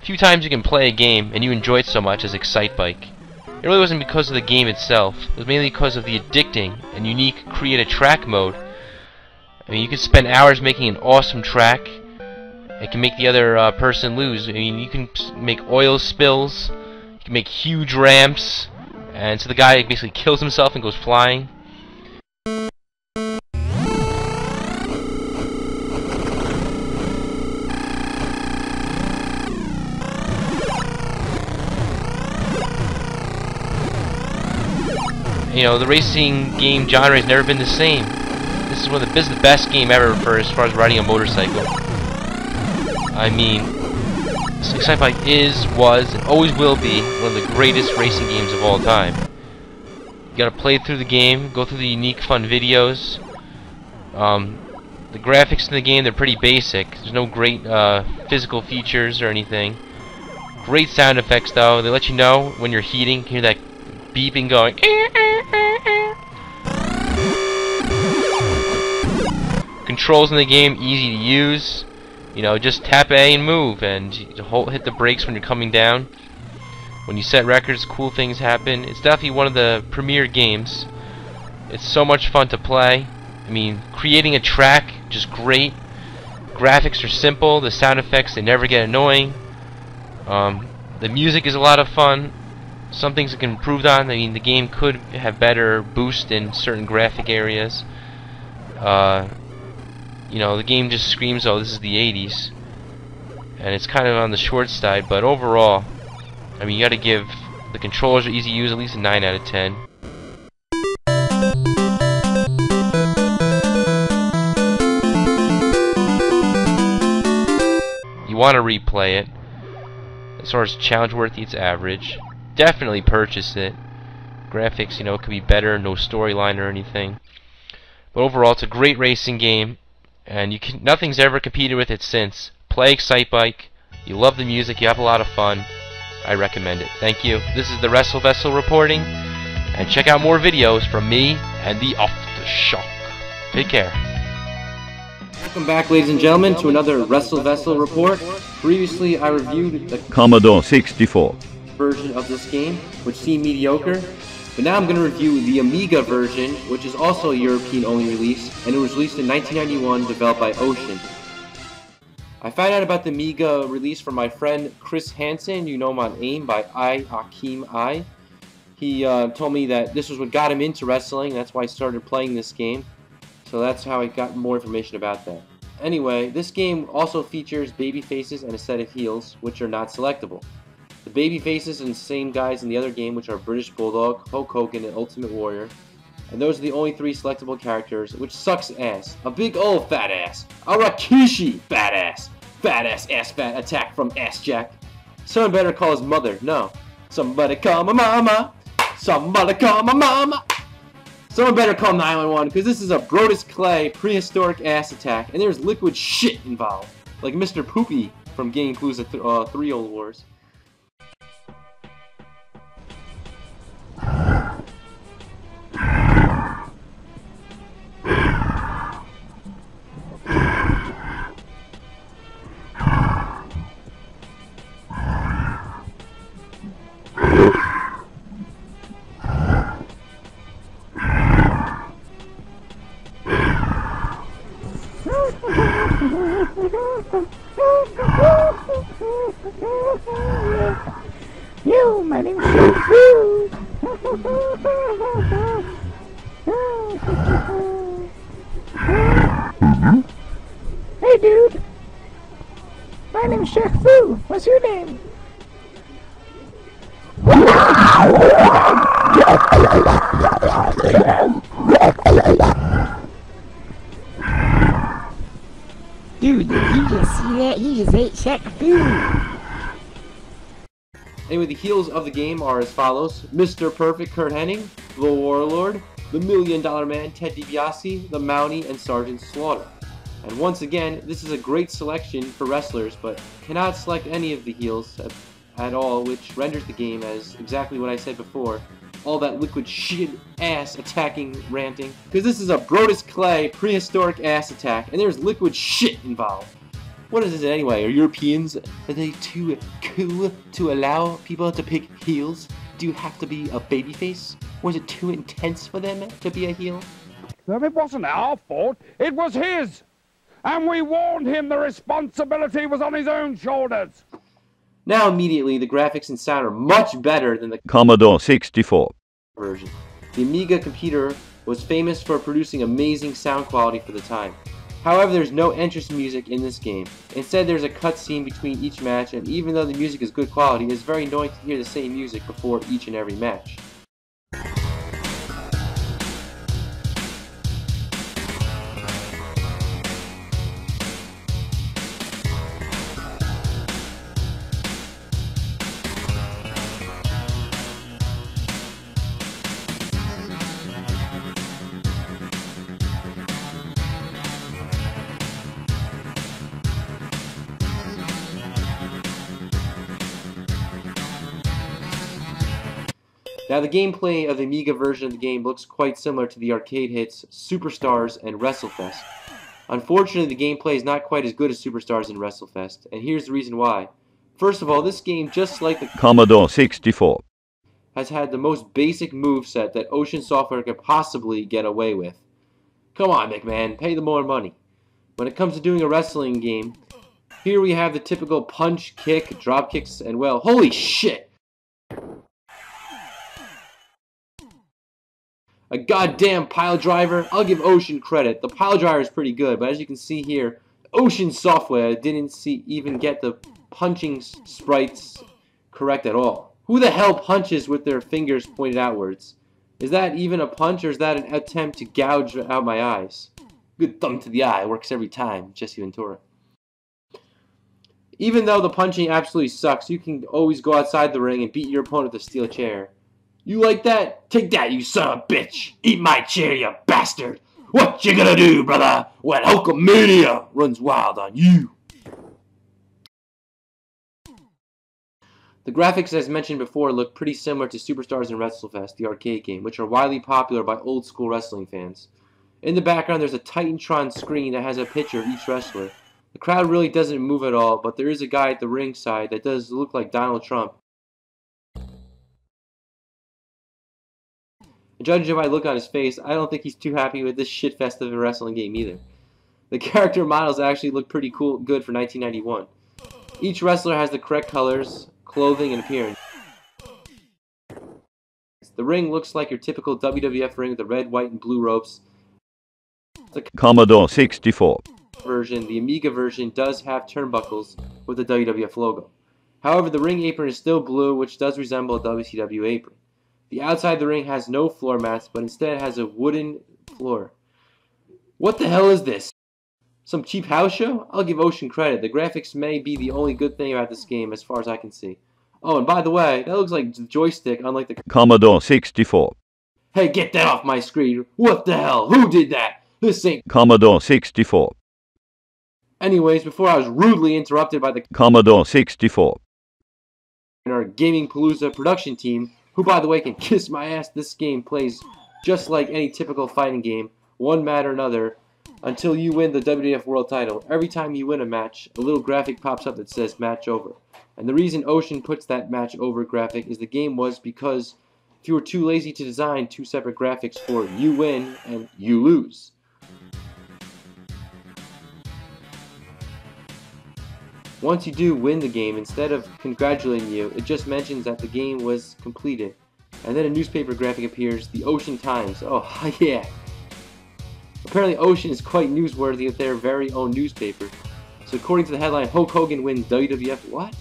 Few times you can play a game and you enjoy it so much as Excite Bike. It really wasn't because of the game itself. It was mainly because of the addicting and unique Create a Track mode. I mean, you can spend hours making an awesome track. It can make the other person lose. I mean, you can make oil spills. You can make huge ramps. And so the guy basically kills himself and goes flying. You know, the racing game genre has never been the same. This is the best game ever for as far as riding a motorcycle. I mean, Excite Bike was, and always will be one of the greatest racing games of all time. You gotta play through the game, go through the unique, fun videos. The graphics in the game, they're pretty basic. There's no great physical features or anything. Great sound effects though. They let you know when you're heating. You hear that beeping going. Controls in the game easy to use. You know, just tap A and move, and hit the brakes when you're coming down. When you set records, cool things happen. It's definitely one of the premier games. It's so much fun to play. I mean, creating a track, just great. Graphics are simple. The sound effects, they never get annoying. The music is a lot of fun. Some things that can be improved on. I mean, the game could have better boost in certain graphic areas. You know, the game just screams, oh, this is the 80s. And it's kind of on the short side, but overall, I mean, you gotta give the controllers are easy to use, at least a 9 out of 10. you want to replay it, as far as challenge worthy, it's average. Definitely purchase it. Graphics, you know, could be better, no storyline or anything. But overall, it's a great racing game, and nothing's ever competed with it since. Play Excitebike. You love the music, you have a lot of fun. I recommend it. Thank you. This is the Wrestlevessel reporting, and check out more videos from me and the Aftershock. Take care. Welcome back, ladies and gentlemen, to another Wrestlevessel report. Previously, I reviewed the Commodore 64 version of this game, which seemed mediocre. But now I'm going to review the Amiga version, which is also a European-only release, and it was released in 1991, developed by Ocean. I found out about the Amiga release from my friend Chris Hansen. You know him on AIM by Akeem I. He told me that this was what got him into wrestling. That's why I started playing this game. So that's how I got more information about that. Anyway, this game also features baby faces and a set of heels, which are not selectable. The baby faces are the same guys in the other game, which are British Bulldog, Hulk Hogan, and Ultimate Warrior. And those are the only 3 selectable characters, which sucks ass. A big old fat ass. A Rikishi fat ass. Fat ass fat attack from Ass Jack. Someone better call his mother. No. Somebody call my mama. Somebody call my mama. Someone better call 911, because this is a Brodus Clay prehistoric ass attack, and there's liquid shit involved. Like Mr. Poopy from Gaming Palooza 3 Old Wars. Yo, my name's Shaq. Hey, dude. My name's Shaq Fu. What's your name? Dude, did you just see that? He just ate Shaq Fu. Anyway, the heels of the game are as follows: Mr. Perfect Kurt Hennig, the Warlord, the $1 Million Man Ted DiBiase, the Mountie, and Sergeant Slaughter. And once again, this is a great selection for wrestlers, but cannot select any of the heels at all, which renders the game as exactly what I said before. All that liquid shit ass attacking ranting. Because this is a Brodus Clay prehistoric ass attack, and there's liquid shit involved. What is this anyway? Are Europeans, are they too cool to allow people to pick heels? Do you have to be a babyface? Was it too intense for them to be a heel? Well, it wasn't our fault. It was his. And we warned him the responsibility was on his own shoulders. Now immediately, the graphics and sound are much better than the Commodore 64 version. The Amiga computer was famous for producing amazing sound quality for the time. However, there's no entrance music in this game. Instead, there's a cutscene between each match, and even though the music is good quality, it's very annoying to hear the same music before each and every match. Now, the gameplay of the Amiga version of the game looks quite similar to the arcade hits Superstars and Wrestlefest. Unfortunately, the gameplay is not quite as good as Superstars and Wrestlefest, and here's the reason why. First of all, this game, just like the Commodore 64, has had the most basic moveset that Ocean Software could possibly get away with. Come on, McMahon, pay them more money. When it comes to doing a wrestling game, here we have the typical punch, kick, drop kicks, and well, holy shit! A goddamn pile driver. I'll give Ocean credit. The pile driver is pretty good, but as you can see here, Ocean Software didn't even get the punching sprites correct at all. Who the hell punches with their fingers pointed outwards? Is that even a punch, or is that an attempt to gouge out my eyes? Good thumb to the eye works every time, Jesse Ventura. Even though the punching absolutely sucks, you can always go outside the ring and beat your opponent with a steel chair. You like that? Take that, you son of a bitch! Eat my chair, you bastard! What you gonna do, brother, when Hulkamania runs wild on you? The graphics, as mentioned before, look pretty similar to Superstars and Wrestlevessel, the arcade game, which are widely popular by old-school wrestling fans. In the background, there's a Titantron screen that has a picture of each wrestler. The crowd really doesn't move at all, but there is a guy at the ringside that does look like Donald Trump. Judging by the look on his face, I don't think he's too happy with this shitfest of a wrestling game either. The character models actually look pretty cool, good for 1991. Each wrestler has the correct colors, clothing, and appearance. The ring looks like your typical WWF ring with the red, white, and blue ropes. The Commodore 64 version, the Amiga version, does have turnbuckles with the WWF logo. However, the ring apron is still blue, which does resemble a WCW apron. The outside of the ring has no floor mats, but instead has a wooden floor. What the hell is this? Some cheap house show? I'll give Ocean credit. The graphics may be the only good thing about this game as far as I can see. Oh, and by the way, that looks like the joystick, unlike the Commodore 64 Hey, get that off my screen. What the hell? Who did that? This ain't Commodore 64 Anyways, before I was rudely interrupted by the Commodore 64 and our Gaming Palooza production team, who by the way can kiss my ass, this game plays just like any typical fighting game, one match or another, until you win the WWF World title. Every time you win a match, a little graphic pops up that says match over. And the reason Ocean puts that match over graphic is the game was because if you were too lazy to design two separate graphics for you win and you lose. Once you do win the game, instead of congratulating you, it just mentions that the game was completed. And then a newspaper graphic appears, the Ocean Times. Oh, yeah. Apparently Ocean is quite newsworthy with their very own newspaper. So according to the headline, Hulk Hogan wins WWF. What?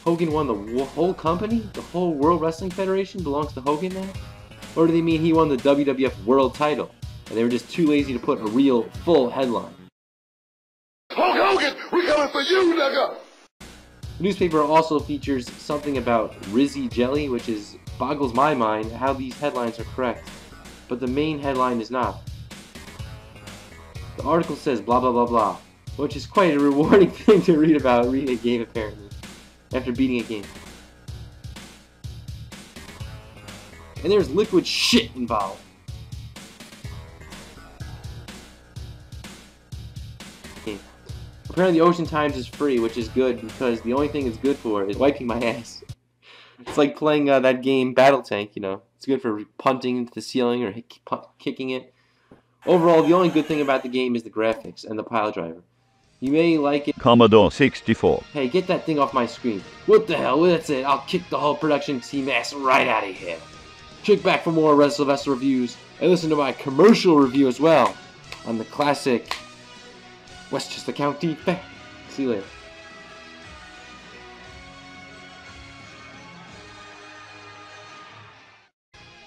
Hogan won the whole company? The whole World Wrestling Federation belongs to Hogan now? Or do they mean he won the WWF World title? And they were just too lazy to put a real, full headline. Hulk Hogan, we coming for you, nigga! The newspaper also features something about Rizzy Jelly, which boggles my mind how these headlines are correct. But the main headline is not. The article says blah blah blah blah, which is quite a rewarding thing to read about reading a game apparently, after beating a game. And there's liquid shit involved. Apparently the Ocean Times is free, which is good because the only thing it's good for is wiping my ass. It's like playing that game Battle Tank, you know. It's good for punting into the ceiling or kicking it. Overall, the only good thing about the game is the graphics and the pile driver. You may like it. Commodore 64 Hey, get that thing off my screen. What the hell? That's it. I'll kick the whole production team ass right out of here. Check back for more Wrestlevessel reviews and listen to my commercial review as well on the classic Westchester County Fair. See you later.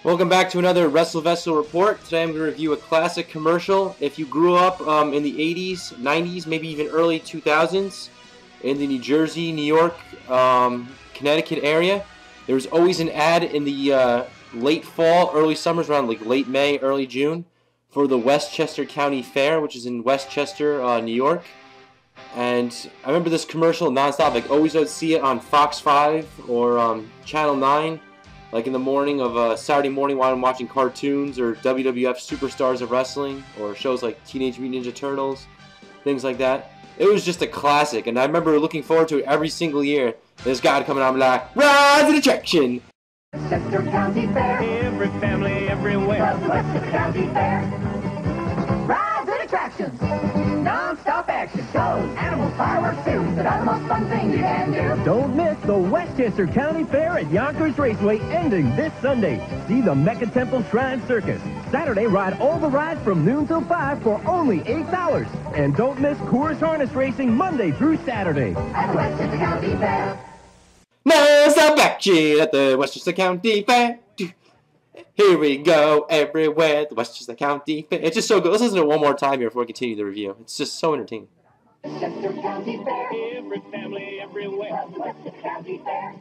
Welcome back to another Wrestlevessel report. Today I'm going to review a classic commercial. If you grew up in the 80s, 90s, maybe even early 2000s in the New Jersey, New York, Connecticut area, there was always an ad in the late fall, early summers, around like late May, early June, for the Westchester County Fair, which is in Westchester, New York. And I remember this commercial nonstop. Like, always would see it on Fox 5 or Channel 9, like in the morning of Saturday morning while I'm watching cartoons or WWF Superstars of Wrestling or shows like Teenage Mutant Ninja Turtles, things like that. It was just a classic, and I remember looking forward to it every single year. This guy coming out like, rise an attraction! Westchester County Fair. Every family, everywhere. Westchester County Fair. Rides and attractions. Non-stop action shows. Animals, fireworks too. But are the most fun thing you can do. Don't miss the Westchester County Fair at Yonkers Raceway ending this Sunday. See the Mecha Temple Shrine Circus. Saturday, ride all the rides from noon till 5 for only $8. And don't miss Coors Harness Racing Monday through Saturday. At the Westchester County Fair. Non-stop action at the Westchester County Fair. Here we go, everywhere, the Westchester County Fair. It's just so good. Let's listen to it one more time here before we continue the review. It's just so entertaining. Westchester County Fair. Every family, everywhere. What's the county fair?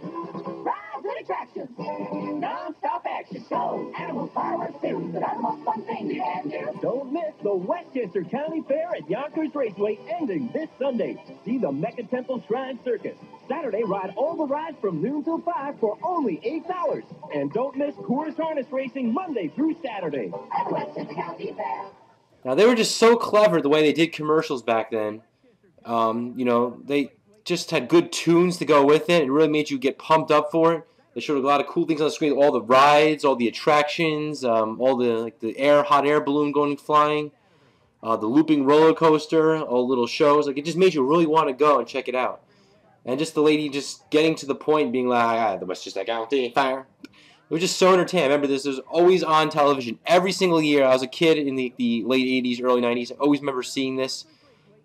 Rides and attractions, non-stop action shows, animals, fireworks too, but that's the most fun thing you can do. Don't miss the Westchester County Fair at Yonkers Raceway ending this Sunday. See the Mecha Temple Shrine Circus. Saturday, ride all the rides from noon till 5 for only $8. And don't miss Coors Harness Racing Monday through Saturday. At Westchester County Fair. Now, they were just so clever the way they did commercials back then. You know, they just had good tunes to go with it. It really made you get pumped up for it. They showed a lot of cool things on the screen, all the rides, all the attractions, all the hot air balloon going flying, the looping roller coaster, all the little shows. Like, it just made you really want to go and check it out. And just the lady just getting to the point, being like, the Westchester County Fair. It was just so entertaining. I remember this was always on television every single year. I was a kid in the late 80s, early 90s. I always remember seeing this.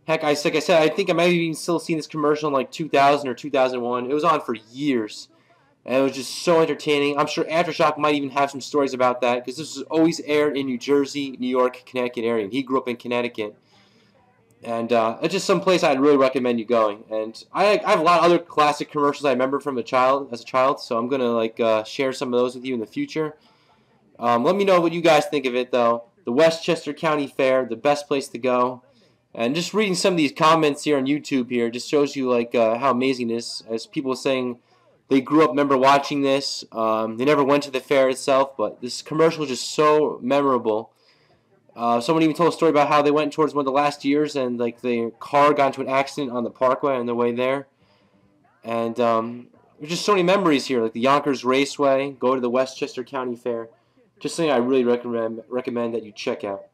Heck, like I said, I think I might have even still seen this commercial in like 2000 or 2001. It was on for years. And it was just so entertaining. I'm sure Aftershock might even have some stories about that, because this was always aired in New Jersey, New York, Connecticut area. And he grew up in Connecticut. And it's just some place I'd really recommend you going. And I have a lot of other classic commercials I remember from as a child, so I'm going to share some of those with you in the future. Let me know what you guys think of it, though. The Westchester County Fair, the best place to go. And just reading some of these comments here on YouTube here just shows you how amazing it is. As people saying they grew up, remember watching this. They never went to the fair itself, but this commercial is just so memorable. Someone even told a story about how they went towards one of the last years and their car got into an accident on the parkway on their way there. And there's just so many memories here, like the Yonkers Raceway, go to the Westchester County Fair. Just something I really recommend that you check out.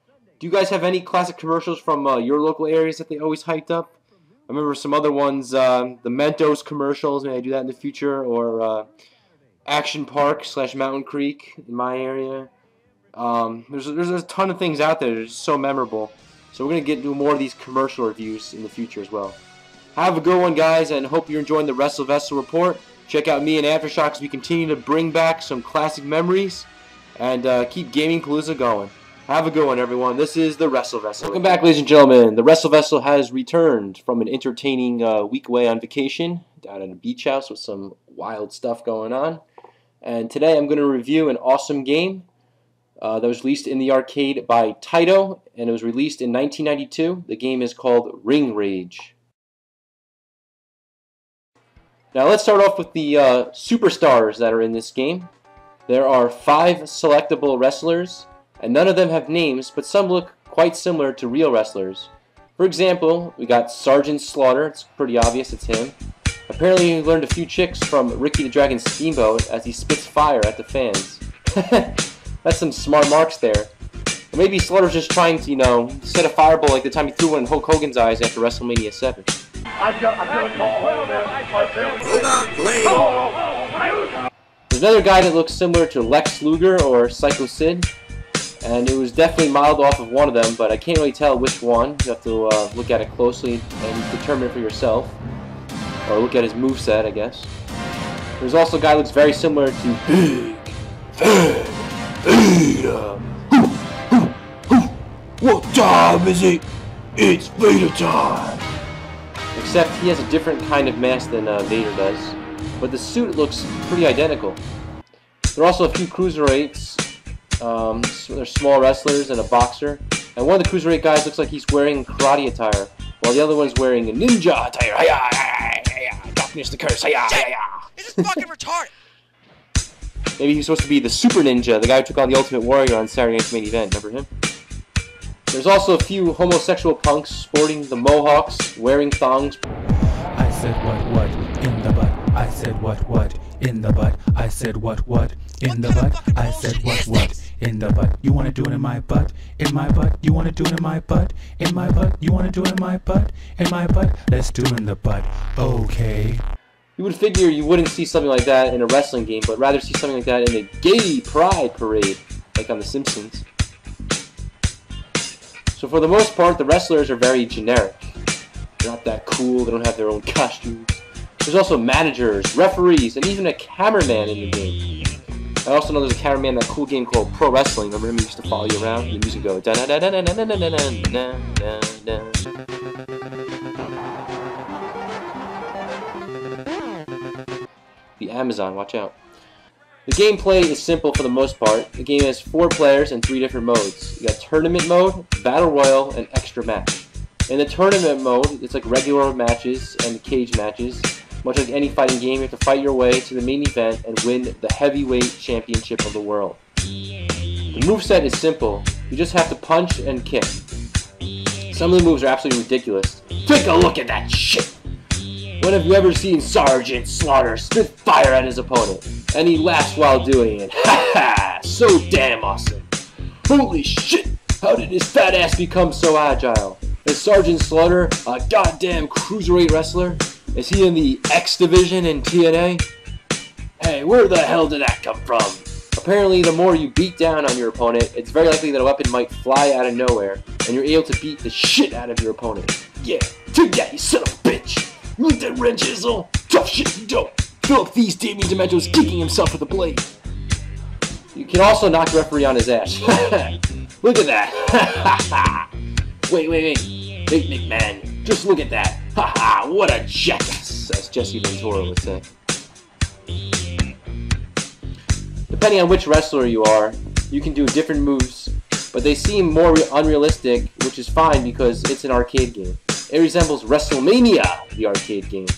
Do you guys have any classic commercials from your local areas that they always hyped up? I remember some other ones, the Mentos commercials, maybe I do that in the future, or Action Park / Mountain Creek in my area. There's a ton of things out there that are just so memorable. So we're going to get into more of these commercial reviews in the future as well. Have a good one, guys, and hope you're enjoying the Wrestlevessel Report. Check out me and Aftershock as we continue to bring back some classic memories and keep Gaming Palooza going. Have a good one, everyone. This is the Wrestlevessel. Welcome back, ladies and gentlemen. The Wrestlevessel has returned from an entertaining week away on vacation down at a beach house with some wild stuff going on. And today I'm going to review an awesome game that was released in the arcade by Taito, and it was released in 1992. The game is called Ring Rage. Now let's start off with the superstars that are in this game. There are 5 selectable wrestlers, and none of them have names, but some look quite similar to real wrestlers. For example, we got Sergeant Slaughter. It's pretty obvious it's him. Apparently he learned a few tricks from Ricky the Dragon Steamboat as he spits fire at the fans. That's some smart marks there. Or maybe Slaughter's just trying to, set a fireball like the time he threw one in Hulk Hogan's eyes after WrestleMania 7. There's another guy that looks similar to Lex Luger or Psycho Sid. And it was definitely modeled off of one of them, but I can't really tell which one. You have to look at it closely and determine it for yourself. Or look at his moveset, I guess. There's also a guy that looks very similar to Big Vader. What time is it? It's Vader time! Except he has a different kind of mask than Vader does. But the suit looks pretty identical. There are also a few cruiserweights. There's small wrestlers and a boxer. And one of the cruiserweight guys looks like he's wearing karate attire, while the other one's wearing a ninja attire. Darkness the curse. This is fucking retarded. Maybe he's supposed to be the Super Ninja, the guy who took on the Ultimate Warrior on Saturday Night's Main Event. Remember him? There's also a few homosexual punks sporting the mohawks, wearing thongs. I said what in the butt. I said what in the butt. I said what in the butt. I said what in the butt. You wanna do it in my butt? In my butt? You wanna do it in my butt? In my butt? You wanna do it in my butt? In my butt? Let's do it in the butt. Okay. You would figure you wouldn't see something like that in a wrestling game, but rather see something like that in a gay pride parade, like on The Simpsons. So for the most part, the wrestlers are very generic. They're not that cool, they don't have their own costumes. There's also managers, referees, and even a cameraman in the game. I also know there's a cameraman in that cool game called Pro Wrestling. Remember him? He used to follow you around, and the music go da da da da da da da da da da da. The Amazon, watch out. The gameplay is simple for the most part. The game has 4 players and 3 different modes. You got Tournament Mode, Battle Royal, and Extra Match. In the Tournament Mode, it's like regular matches and cage matches. Much like any fighting game, you have to fight your way to the main event and win the heavyweight championship of the world. The moveset is simple. You just have to punch and kick. Some of the moves are absolutely ridiculous. Take a look at that shit! When have you ever seen Sergeant Slaughter spit fire at his opponent? And he laughs while doing it. Ha ha! So damn awesome! Holy shit! How did his fat ass become so agile? Is Sergeant Slaughter a goddamn cruiserweight wrestler? Is he in the X division in TNA? Hey, where the hell did that come from? Apparently, the more you beat down on your opponent, it's very likely that a weapon might fly out of nowhere, and you're able to beat the shit out of your opponent. Yeah, take that, you son of a bitch! You like that red chisel? Tough shit you don't! Look, these Damien Demento's kicking himself with a blade. You can also knock the referee on his ass. Look at that! Wait. Big McMahon, just look at that. Haha, what a jackass, as Jesse Ventura would say. Depending on which wrestler you are, you can do different moves, but they seem more unrealistic, which is fine because it's an arcade game. It resembles WrestleMania, the arcade game.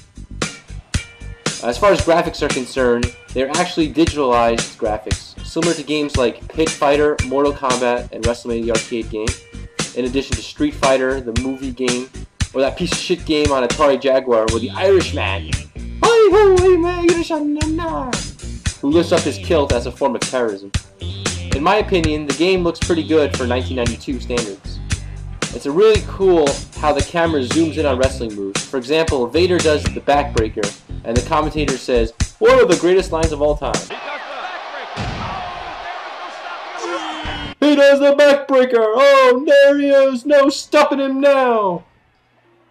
As far as graphics are concerned, they're actually digitalized graphics, similar to games like Pit Fighter, Mortal Kombat, and WrestleMania the arcade game, in addition to Street Fighter, the movie game, or that piece of shit game on Atari Jaguar where the Irishman, who lifts up his kilt as a form of terrorism. In my opinion, the game looks pretty good for 1992 standards. It's really cool how the camera zooms in on wrestling moves. For example, Vader does the backbreaker, and the commentator says, "One of the greatest lines of all time." He does the backbreaker! Oh, there he is! No stopping him now!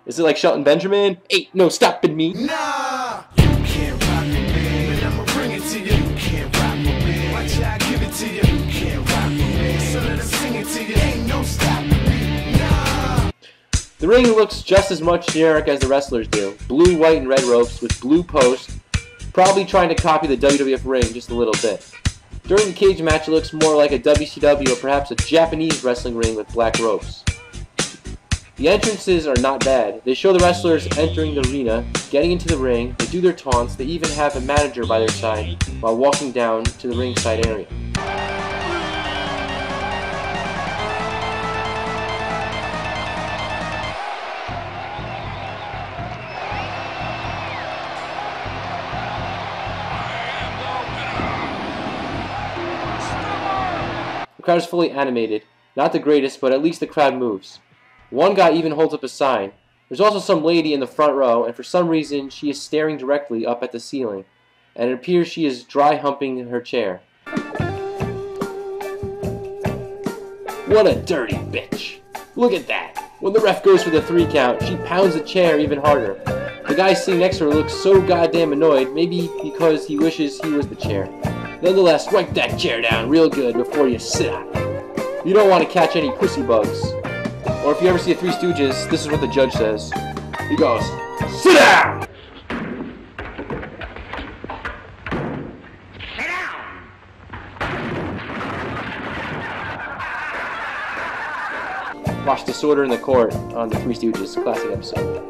Is it like Shelton Benjamin? Ain't no stopping me! Nah! You can't rock with me, and I'ma bring it to you. You can't rock with me. Watch I give it to you. You can't rock with me. So let him sing it to you. Ain't no stopping me. Nah! The ring looks just as much generic as the wrestlers do. Blue, white, and red ropes with blue posts, probably trying to copy the WWF ring just a little bit. During the cage match, it looks more like a WCW or perhaps a Japanese wrestling ring with black ropes. The entrances are not bad. They show the wrestlers entering the arena, getting into the ring, they do their taunts, they even have a manager by their side while walking down to the ringside area. The crowd is fully animated. Not the greatest, but at least the crowd moves. One guy even holds up a sign. There's also some lady in the front row, and for some reason she is staring directly up at the ceiling, and it appears she is dry humping her chair. What a dirty bitch. Look at that. When the ref goes for the 3 count, she pounds the chair even harder. The guy sitting next to her looks so goddamn annoyed, maybe because he wishes he was the chair. Nonetheless, wipe that chair down real good before you sit on it. You don't want to catch any pussy bugs. Or if you ever see a Three Stooges, this is what the judge says. He goes, "Sit down!" Watch Disorder in the Court on the Three Stooges, classic episode.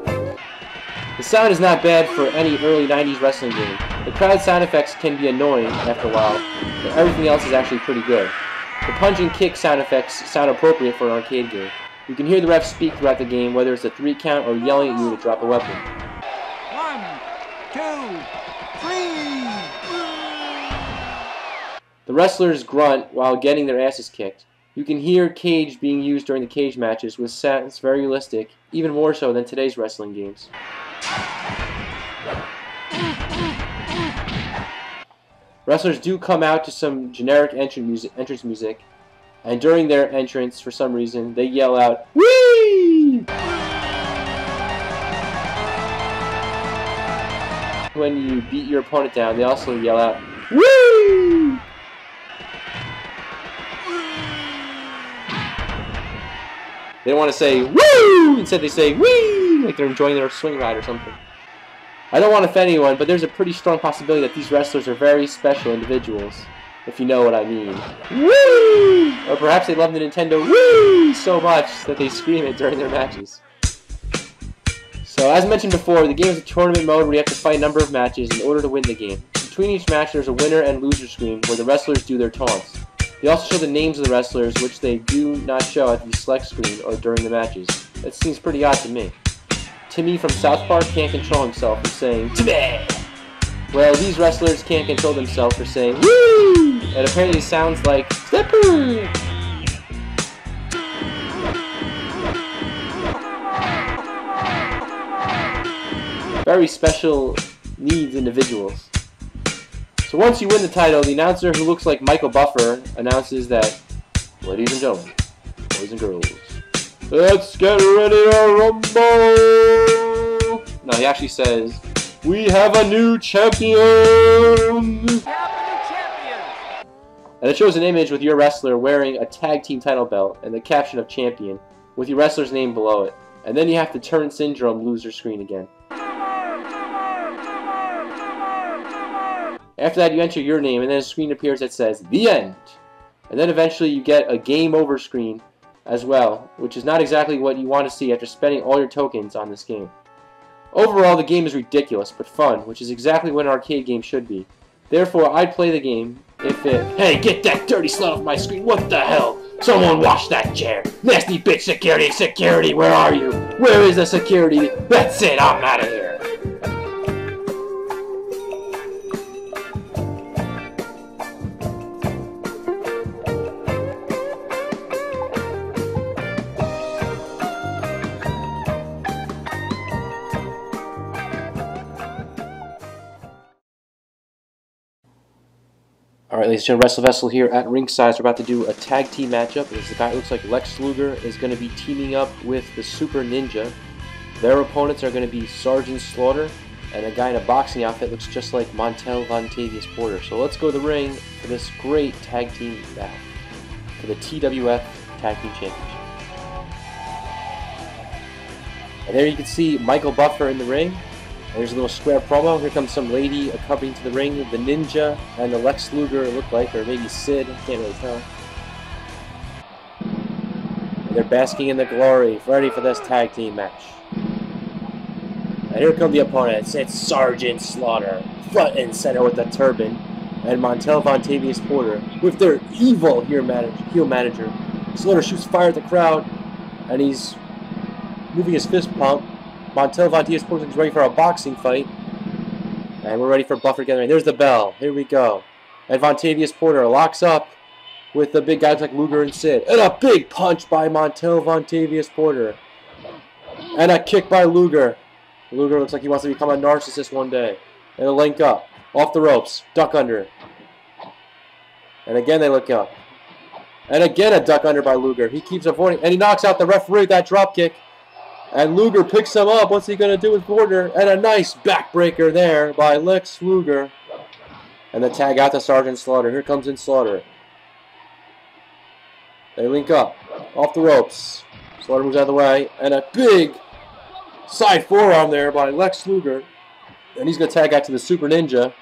The sound is not bad for any early 90s wrestling game. The crowd sound effects can be annoying after a while, but everything else is actually pretty good. The punch and kick sound effects sound appropriate for an arcade game. You can hear the ref speak throughout the game, whether it's a 3 count or yelling at you to drop a weapon. 1, 2, 3. The wrestlers grunt while getting their asses kicked. You can hear cage being used during the cage matches, with sounds very realistic, even more so than today's wrestling games. Wrestlers do come out to some generic entrance music, and during their entrance, for some reason, they yell out, "Whee!" When you beat your opponent down, they also yell out, "Whee!" They don't want to say, "Woo!" Instead they say, "Whee!" Like they're enjoying their swing ride or something. I don't want to offend anyone, but there's a pretty strong possibility that these wrestlers are very special individuals, if you know what I mean. Woo! Or perhaps they love the Nintendo Woo so much that they scream it during their matches. So, as mentioned before, the game is a tournament mode where you have to fight a number of matches in order to win the game. Between each match, there's a winner and loser screen where the wrestlers do their taunts. They also show the names of the wrestlers, which they do not show at the select screen or during the matches. That seems pretty odd to me. Timmy from South Park can't control himself for saying Timmy! Well, these wrestlers can't control themselves for saying Woo! It apparently sounds like Stepper! Very special needs individuals. So once you win the title, the announcer, who looks like Michael Buffer, announces that, ladies and gentlemen, boys and girls, let's get ready to rumble! No, he actually says, we have a new champion! And it shows an image with your wrestler wearing a tag team title belt and the caption of champion with your wrestler's name below it. And then you have to turn Syndrome loser screen again. After that, you enter your name, and then a screen appears that says, The End! And then eventually you get a Game Over screen as well, which is not exactly what you want to see after spending all your tokens on this game. Overall, the game is ridiculous, but fun, which is exactly what an arcade game should be. Therefore, I'd play the game if it... Hey, get that dirty slut off my screen! What the hell? Someone wash that chair! Nasty bitch security! Security, where are you? Where is the security? That's it, I'm out of here! Alright, ladies and gentlemen, Wrestlevessel here at ringside. We're about to do a tag team matchup. This guy looks like Lex Luger is going to be teaming up with the Super Ninja. Their opponents are going to be Sergeant Slaughter, and a guy in a boxing outfit looks just like Montel Vontavious Porter. So let's go to the ring for this great tag team battle for the TWF Tag Team Championship. And there you can see Michael Buffer in the ring. There's a little square promo. Here comes some lady accompanying to the ring. The Ninja and the Lex Luger look like, or maybe Sid, I can't really tell. And they're basking in the glory, ready for this tag team match. And here come the opponents. It's Sergeant Slaughter, front and center with the turban, and Montel Vontavious Porter with their evil heel manager. Slaughter shoots fire at the crowd, and he's moving his fist pump. Montel Vontavious Porter is ready for a boxing fight. And we're ready for Buffer gathering. There's the bell. Here we go. And Vontavious Porter locks up with the big guys like Luger and Sid. And a big punch by Montel Vontavious Porter. And a kick by Luger. Luger looks like he wants to become a narcissist one day. And a link up. Off the ropes. Duck under. And again they look up. And again a duck under by Luger. He keeps avoiding. And he knocks out the referee with that drop kick. And Luger picks him up. What's he going to do with Porter? And a nice backbreaker there by Lex Luger. And the tag out to Sergeant Slaughter. Here comes in Slaughter. They link up. Off the ropes. Slaughter moves out of the way. And a big side forearm there by Lex Luger. And he's going to tag out to the Super Ninja.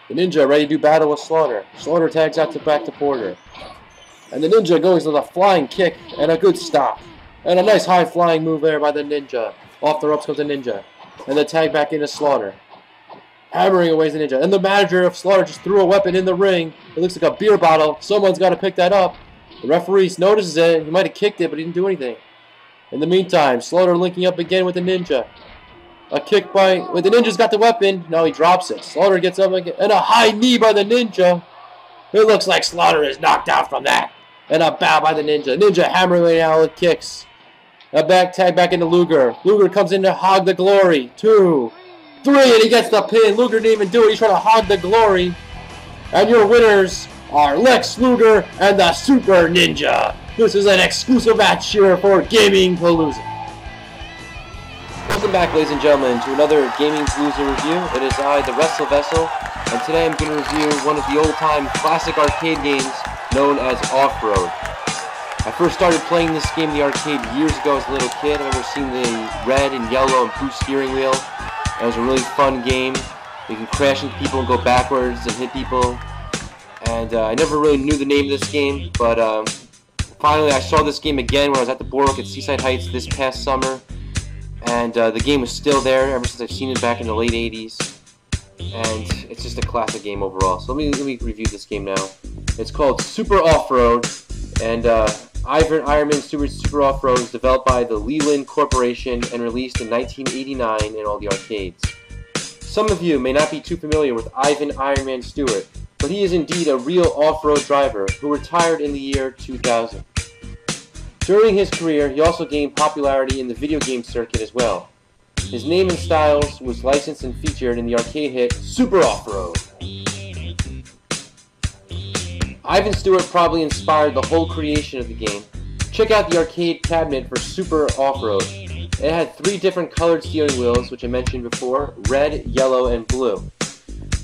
The Ninja ready to do battle with Slaughter. Slaughter tags out to back to Porter. And the Ninja goes with a flying kick and a good stop. And a nice high-flying move there by the Ninja. Off the ropes comes the Ninja. And the tag back into Slaughter. Hammering away the Ninja. And the manager of Slaughter just threw a weapon in the ring. It looks like a beer bottle. Someone's got to pick that up. The referee notices it. He might have kicked it, but he didn't do anything. In the meantime, Slaughter linking up again with the Ninja. A kick by... Well, the Ninja's got the weapon. Now he drops it. Slaughter gets up again. And a high knee by the Ninja. It looks like Slaughter is knocked out from that. And a bow by the Ninja. Ninja hammering away now with kicks. A back tag back into Luger. Luger comes in to hog the glory. 2, 3, and he gets the pin. Luger didn't even do it. He's trying to hog the glory. And your winners are Lex Luger and the Super Ninja. This is an exclusive match here for Gaming Palooza. Welcome back, ladies and gentlemen, to another Gaming Palooza review. It is I, the Wrestlevessel, and today I'm going to review one of the old-time classic arcade games known as Off-Road. I first started playing this game in the arcade years ago as a little kid. I remember seeing the red and yellow and blue steering wheel It was a really fun game. You can crash into people and go backwards and hit people. And I never really knew the name of this game, but finally I saw this game again when I was at the Boardwalk at Seaside Heights this past summer. And the game was still there ever since I've seen it back in the late 80s. And it's just a classic game overall. So let me review this game now. It's called Super Off-Road, and Iron Man Stewart Super Off-Road is developed by the Leland Corporation and released in 1989 in all the arcades. Some of you may not be too familiar with Ivan Iron Man Stewart, but he is indeed a real off-road driver who retired in the year 2000. During his career, he also gained popularity in the video game circuit as well. His name and styles was licensed and featured in the arcade hit Super Off-Road. Ivan Stewart probably inspired the whole creation of the game. Check out the arcade cabinet for Super Off-Road. It had 3 different colored steering wheels, which I mentioned before, red, yellow, and blue.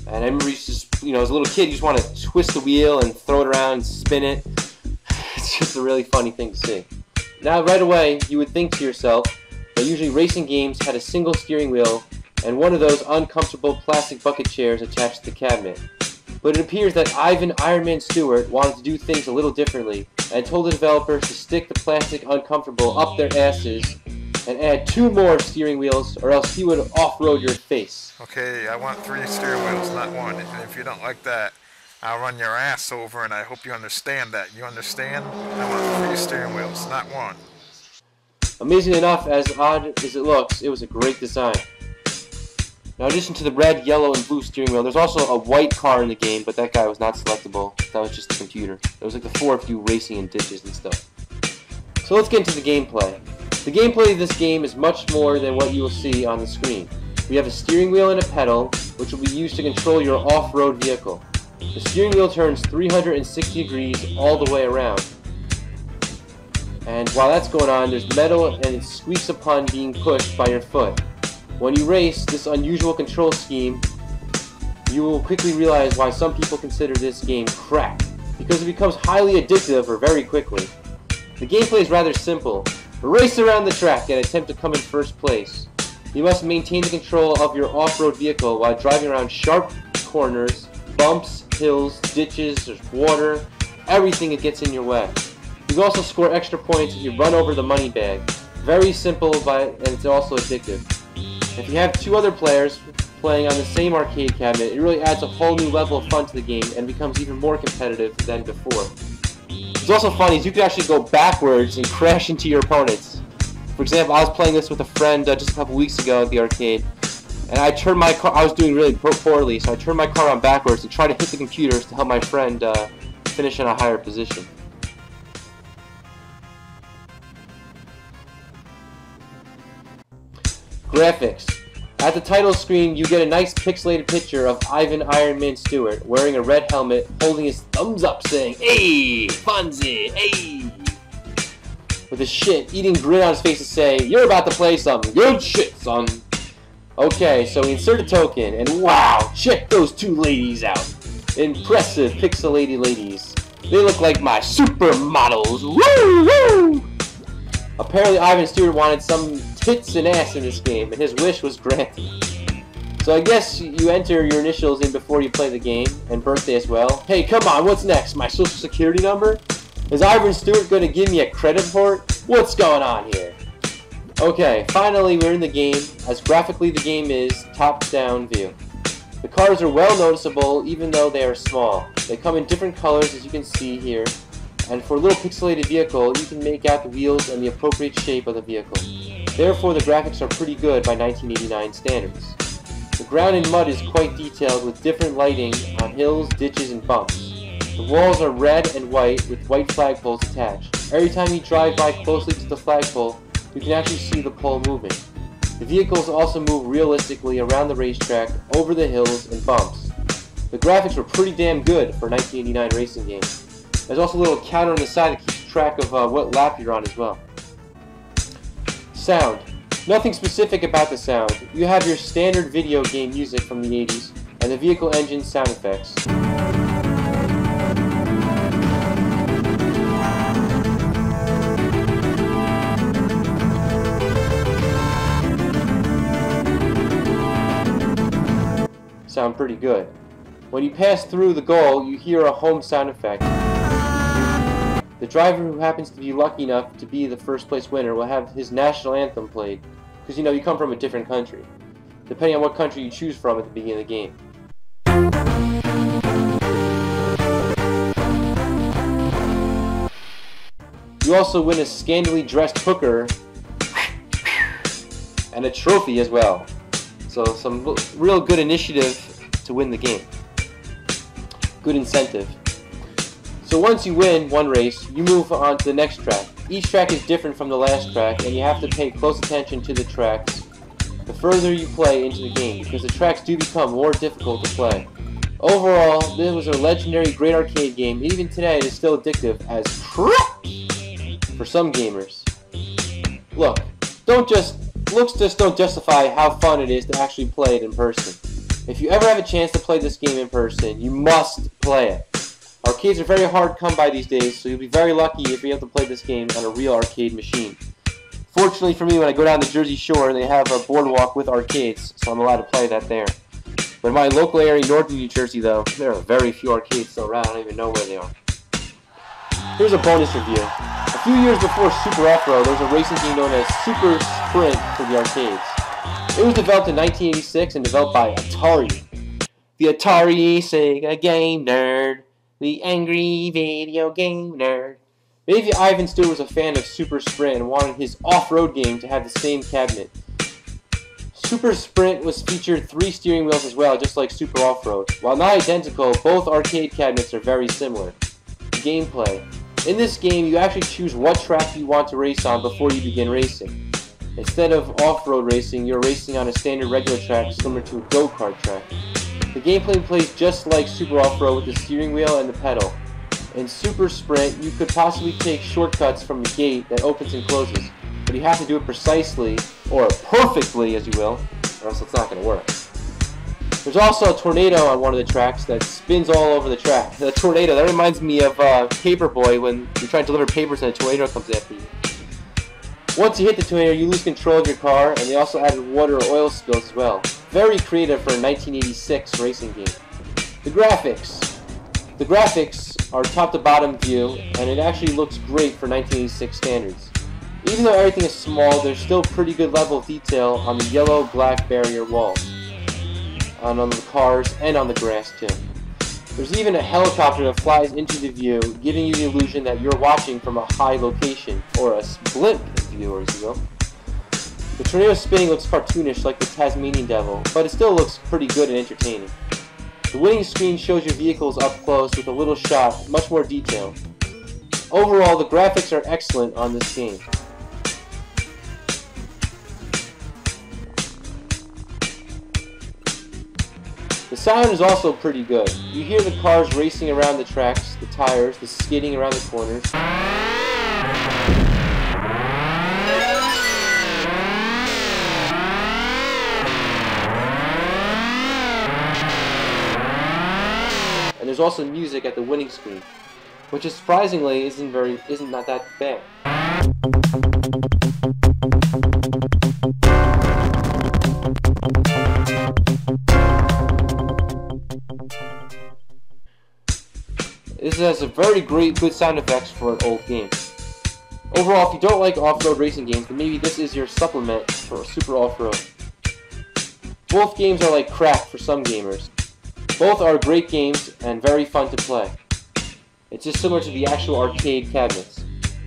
And I remember as a little kid, you just want to twist the wheel and throw it around and spin it. It's just a really funny thing to see. Now, right away, you would think to yourself that usually racing games had a single steering wheel and one of those uncomfortable plastic bucket chairs attached to the cabinet. But it appears that Ivan Iron Man Stewart wanted to do things a little differently and told the developers to stick the plastic uncomfortable up their asses and add 2 more steering wheels or else he would off-road your face. Okay, I want 3 steering wheels, not 1. And if you don't like that, I'll run your ass over, and I hope you understand that. You understand? I want 3 steering wheels, not 1. Amazingly enough, as odd as it looks, it was a great design. Now, in addition to the red, yellow, and blue steering wheel, there's also a white car in the game, but that guy was not selectable. That was just the computer. It was like the 4 of you racing in ditches and stuff. So let's get into the gameplay. The gameplay of this game is much more than what you will see on the screen. We have a steering wheel and a pedal, which will be used to control your off-road vehicle. The steering wheel turns 360 degrees all the way around. And while that's going on, there's metal and it squeaks upon being pushed by your foot. When you race this unusual control scheme, you will quickly realize why some people consider this game crack, because it becomes highly addictive or very quickly. The gameplay is rather simple. Race around the track and attempt to come in first place. You must maintain the control of your off-road vehicle while driving around sharp corners, bumps, hills, ditches, there's water, everything that gets in your way. You can also score extra points if you run over the money bag. Very simple, and it's also addictive. If you have 2 other players playing on the same arcade cabinet, it really adds a whole new level of fun to the game and becomes even more competitive than before. What's also funny is you can actually go backwards and crash into your opponents. For example, I was playing this with a friend just a couple weeks ago at the arcade, and I turned my car, I was doing really poorly, so I turned my car on backwards to try to hit the computers to help my friend finish in a higher position. Graphics. At the title screen, you get a nice pixelated picture of Ivan Iron Man Stewart wearing a red helmet, holding his thumbs up saying, "Hey, Fonzie, hey!" with a shit-eating grin on his face to say, "You're about to play some good shit, son." Okay, so we insert a token, and wow, check those 2 ladies out. Impressive pixelated ladies. They look like my supermodels. Woo, woo! Apparently Ivan Stewart wanted some tits and ass in this game, and his wish was granted. So I guess you enter your initials in before you play the game, and birthday as well. Hey, come on, what's next? My social security number? Is Ivan Stewart going to give me a credit report? What's going on here? Okay, finally we're in the game, as graphically the game is top-down view. The cars are well noticeable even though they are small. They come in different colors as you can see here, and for a little pixelated vehicle you can make out the wheels and the appropriate shape of the vehicle. Therefore the graphics are pretty good by 1989 standards. The ground in mud is quite detailed with different lighting on hills, ditches, and bumps. The walls are red and white with white flagpoles attached. Every time you drive by closely to the flagpole, you can actually see the pole moving. The vehicles also move realistically around the racetrack, over the hills and bumps. The graphics were pretty damn good for a 1989 racing game. There's also a little counter on the side that keeps track of what lap you're on as well. Sound. Nothing specific about the sound. You have your standard video game music from the 80s, and the vehicle engine sound effects. sound pretty good. When you pass through the goal, you hear a home sound effect. The driver who happens to be lucky enough to be the first place winner will have his national anthem played, because you come from a different country, depending on what country you choose from at the beginning of the game. You also win a scantily dressed hooker and a trophy as well. So some real good initiative to win the game. Good incentive. So once you win one race, you move on to the next track. Each track is different from the last track, and you have to pay close attention to the tracks the further you play into the game, because the tracks do become more difficult to play. Overall, this was a legendary great arcade game, and even today it is still addictive as crap for some gamers. Look, looks just don't justify how fun it is to actually play it in person. If you ever have a chance to play this game in person, you must play it. Arcades are very hard to come by these days, so you'll be very lucky if you're able to play this game on a real arcade machine. Fortunately for me, when I go down the Jersey Shore, they have a boardwalk with arcades, so I'm allowed to play that there. But in my local area, northern New Jersey, though, there are very few arcades still around. I don't even know where they are. Here's a bonus review. A few years before Super Off-Road, there was a racing game known as Super Sprint for the arcades. It was developed in 1986 and developed by Atari. The Atari Sega Game Nerd. The angry video game nerd. Maybe Ivan Stewart was a fan of Super Sprint and wanted his off-road game to have the same cabinet. Super Sprint was featured 3 steering wheels as well, just like Super Off-Road. While not identical, both arcade cabinets are very similar. Gameplay. In this game, you actually choose what track you want to race on before you begin racing. Instead of off-road racing, you're racing on a standard regular track similar to a go-kart track. The gameplay plays just like Super Off-Road with the steering wheel and the pedal. In Super Sprint, you could possibly take shortcuts from the gate that opens and closes, but you have to do it precisely, or perfectly as you will, or else it's not going to work. There's also a tornado on one of the tracks that spins all over the track. The tornado, that reminds me of Paperboy when you're trying to deliver papers and a tornado comes after you. Once you hit the tornado, you lose control of your car, and they also added water or oil spills as well. Very creative for a 1986 racing game. The graphics. The graphics are top to bottom view, and it actually looks great for 1986 standards. Even though everything is small, there's still pretty good level of detail on the yellow-black barrier walls, on the cars, and on the grass too. There's even a helicopter that flies into the view, giving you the illusion that you're watching from a high location, or a blimp view, as you will. The tornado spinning looks cartoonish like the Tasmanian Devil, but it still looks pretty good and entertaining. The winning screen shows your vehicles up close with a little shot, much more detail. Overall, the graphics are excellent on this game. The sound is also pretty good. You hear the cars racing around the tracks, the tires, the skidding around the corners. And there's also music at the winning screen, which is surprisingly isn't not that bad. This has a very good sound effects for an old game. Overall, if you don't like off-road racing games, then maybe this is your supplement for Super Off-Road. Both games are like crack for some gamers. Both are great games and very fun to play. It's just similar to the actual arcade cabinets.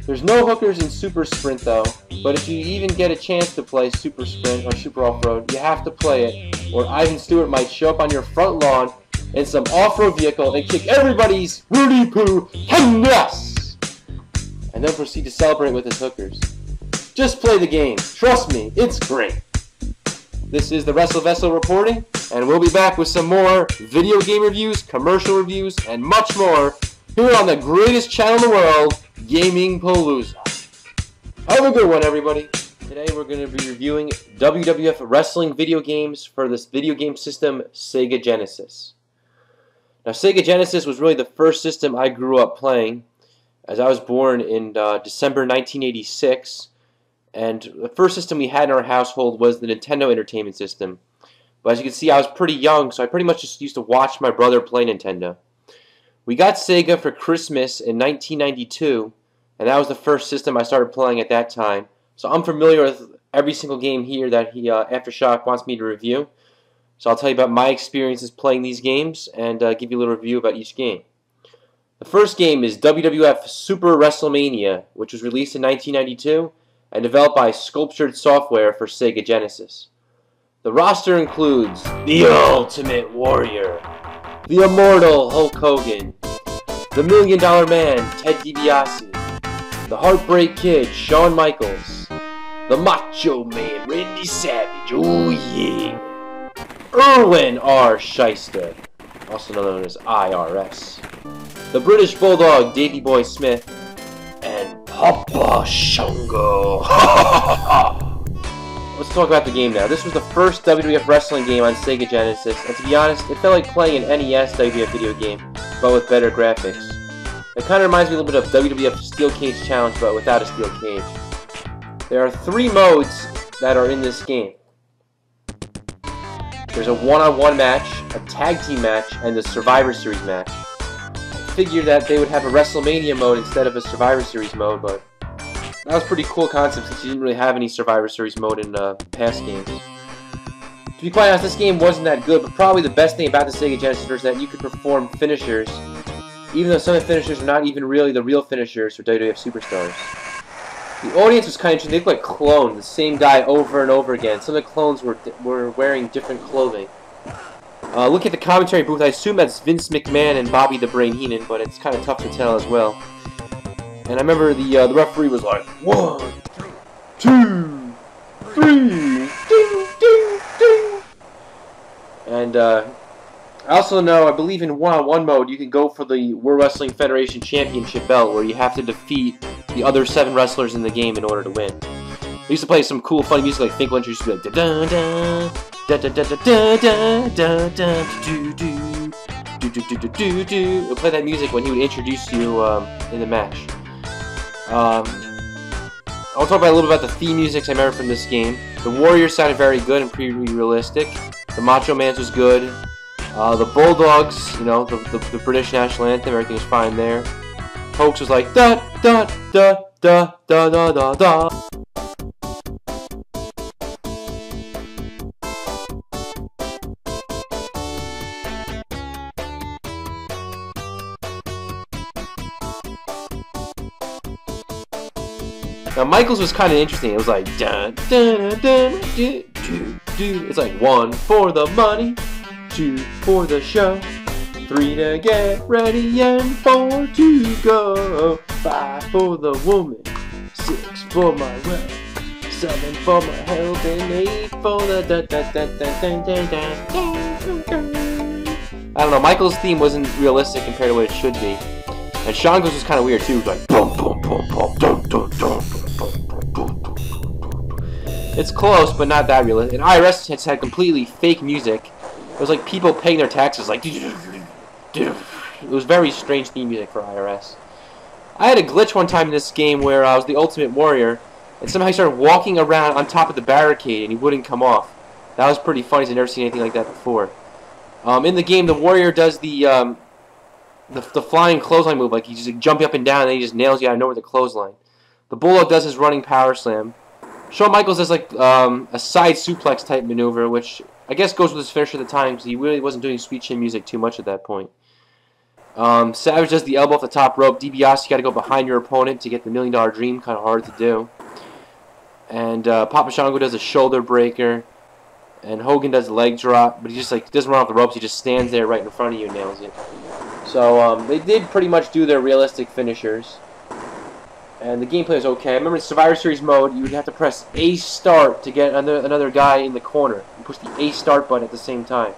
There's no hookers in Super Sprint though, but if you even get a chance to play Super Sprint or Super Off-Road, you have to play it, or Ivan Stewart might show up on your front lawn in some off-road vehicle and kick everybody's Rudy Poo nuts, and then proceed to celebrate with his hookers. Just play the game. Trust me, it's great. This is the Wrestlevessel reporting, and we'll be back with some more video game reviews, commercial reviews, and much more here on the greatest channel in the world, Gaming Palooza. Have a good one, everybody. Today we're going to be reviewing WWF wrestling video games for this video game system, Sega Genesis. Now, Sega Genesis was really the first system I grew up playing, as I was born in December 1986, and the first system we had in our household was the Nintendo Entertainment System. But as you can see, I was pretty young, so I pretty much just used to watch my brother play Nintendo. We got Sega for Christmas in 1992, and that was the first system I started playing at that time. So I'm familiar with every single game here that Aftershock wants me to review. So I'll tell you about my experiences playing these games and give you a little review about each game. The first game is WWF Super WrestleMania, which was released in 1992 and developed by Sculptured Software for Sega Genesis. The roster includes the Ultimate Warrior, the Immortal Hulk Hogan, the $1 Million Man Ted DiBiase, the Heartbreak Kid Shawn Michaels, the Macho Man Randy Savage, oh yeah, Erwin R. Shyster, also known as IRS, the British Bulldog Davey Boy Smith, and Papa Shango. Let's talk about the game now. This was the first WWF wrestling game on Sega Genesis, and to be honest, it felt like playing an NES WWF video game, but with better graphics. It kind of reminds me a little bit of WWF Steel Cage Challenge, but without a steel cage. There are 3 modes that are in this game. There's a one-on-one match, a tag team match, and a Survivor Series match. I figured that they would have a WrestleMania mode instead of a Survivor Series mode, but that was a pretty cool concept since you didn't really have any Survivor Series mode in past games. To be quite honest, this game wasn't that good, but probably the best thing about the Sega Genesis was that you could perform finishers, even though some of the finishers were not even really the real finishers for WWF Superstars. The audience was kind of interesting. They looked like clones, the same guy over and over again. Some of the clones were wearing different clothing. Look at the commentary booth. I assume that's Vince McMahon and Bobby the Brain Heenan, but it's kind of tough to tell as well. And I remember the referee was like, 1, 2, 3, ding, ding, ding. And I also know, I believe in one-on-one mode, you can go for the World Wrestling Federation Championship belt, where you have to defeat the other 7 wrestlers in the game in order to win. They used to play some cool, funny music like Think Lunch used to be like da da da da da da da da da da do do do do do do do. We'll play that music when he would introduce you in the match. I'll talk about a little bit about the theme music I remember from this game. The Warriors sounded very good and pretty realistic. The Macho Man's was good. The Bulldogs, you know, the British national anthem, everything was fine there. Hoax was like da da da da da da da da. Now Michaels was kind of interesting. It was like dun dun dun do do do. It's like 1 for the money, 2 for the show, 3 to get ready, and 4 to go. 5 for the woman, 6 for my wealth, 7 for my health, and 8 for the da da da da da da da. I don't know. Michael's theme wasn't realistic compared to what it should be, and Shango's was kind of weird too. It was like boom boom boom boom dun dun dun. It's close, but not that realistic. And IRS has had completely fake music. It was like people paying their taxes, like it was very strange theme music for IRS. I had a glitch one time in this game where I was the Ultimate Warrior, and somehow he started walking around on top of the barricade, and he wouldn't come off. That was pretty funny. I've never seen anything like that before. In the game, the Warrior does the flying clothesline move, like he just jumps up and down, and then he just nails you out of nowhere with the clothesline. The Bulldog does his running power slam. Shawn Michaels does like a side suplex type maneuver, which I guess goes with his finisher at the time, because he really wasn't doing Sweet Chin music too much at that point. Savage does the elbow off the top rope. DiBiase, you got to go behind your opponent to get the $1 Million Dream, kind of hard to do. And Papa Shango does a shoulder breaker, and Hogan does a leg drop, but he just like doesn't run off the ropes. He just stands there right in front of you and nails it. So they did pretty much do their realistic finishers. And the gameplay was okay. I remember in Survivor Series mode, you would have to press A start to get another guy in the corner. You push the A start button at the same time.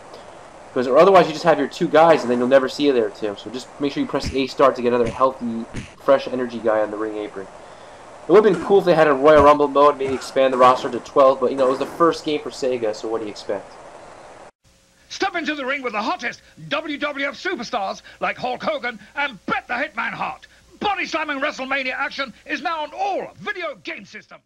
Because or otherwise you just have your 2 guys and then you'll never see you there too. So just make sure you press A start to get another healthy, fresh energy guy on the ring apron. It would have been cool if they had a Royal Rumble mode, maybe expand the roster to 12, but you know, it was the first game for Sega, so what do you expect? Step into the ring with the hottest WWF superstars like Hulk Hogan and Bret the Hitman Hart. Body slamming WrestleMania action is now on all video game systems.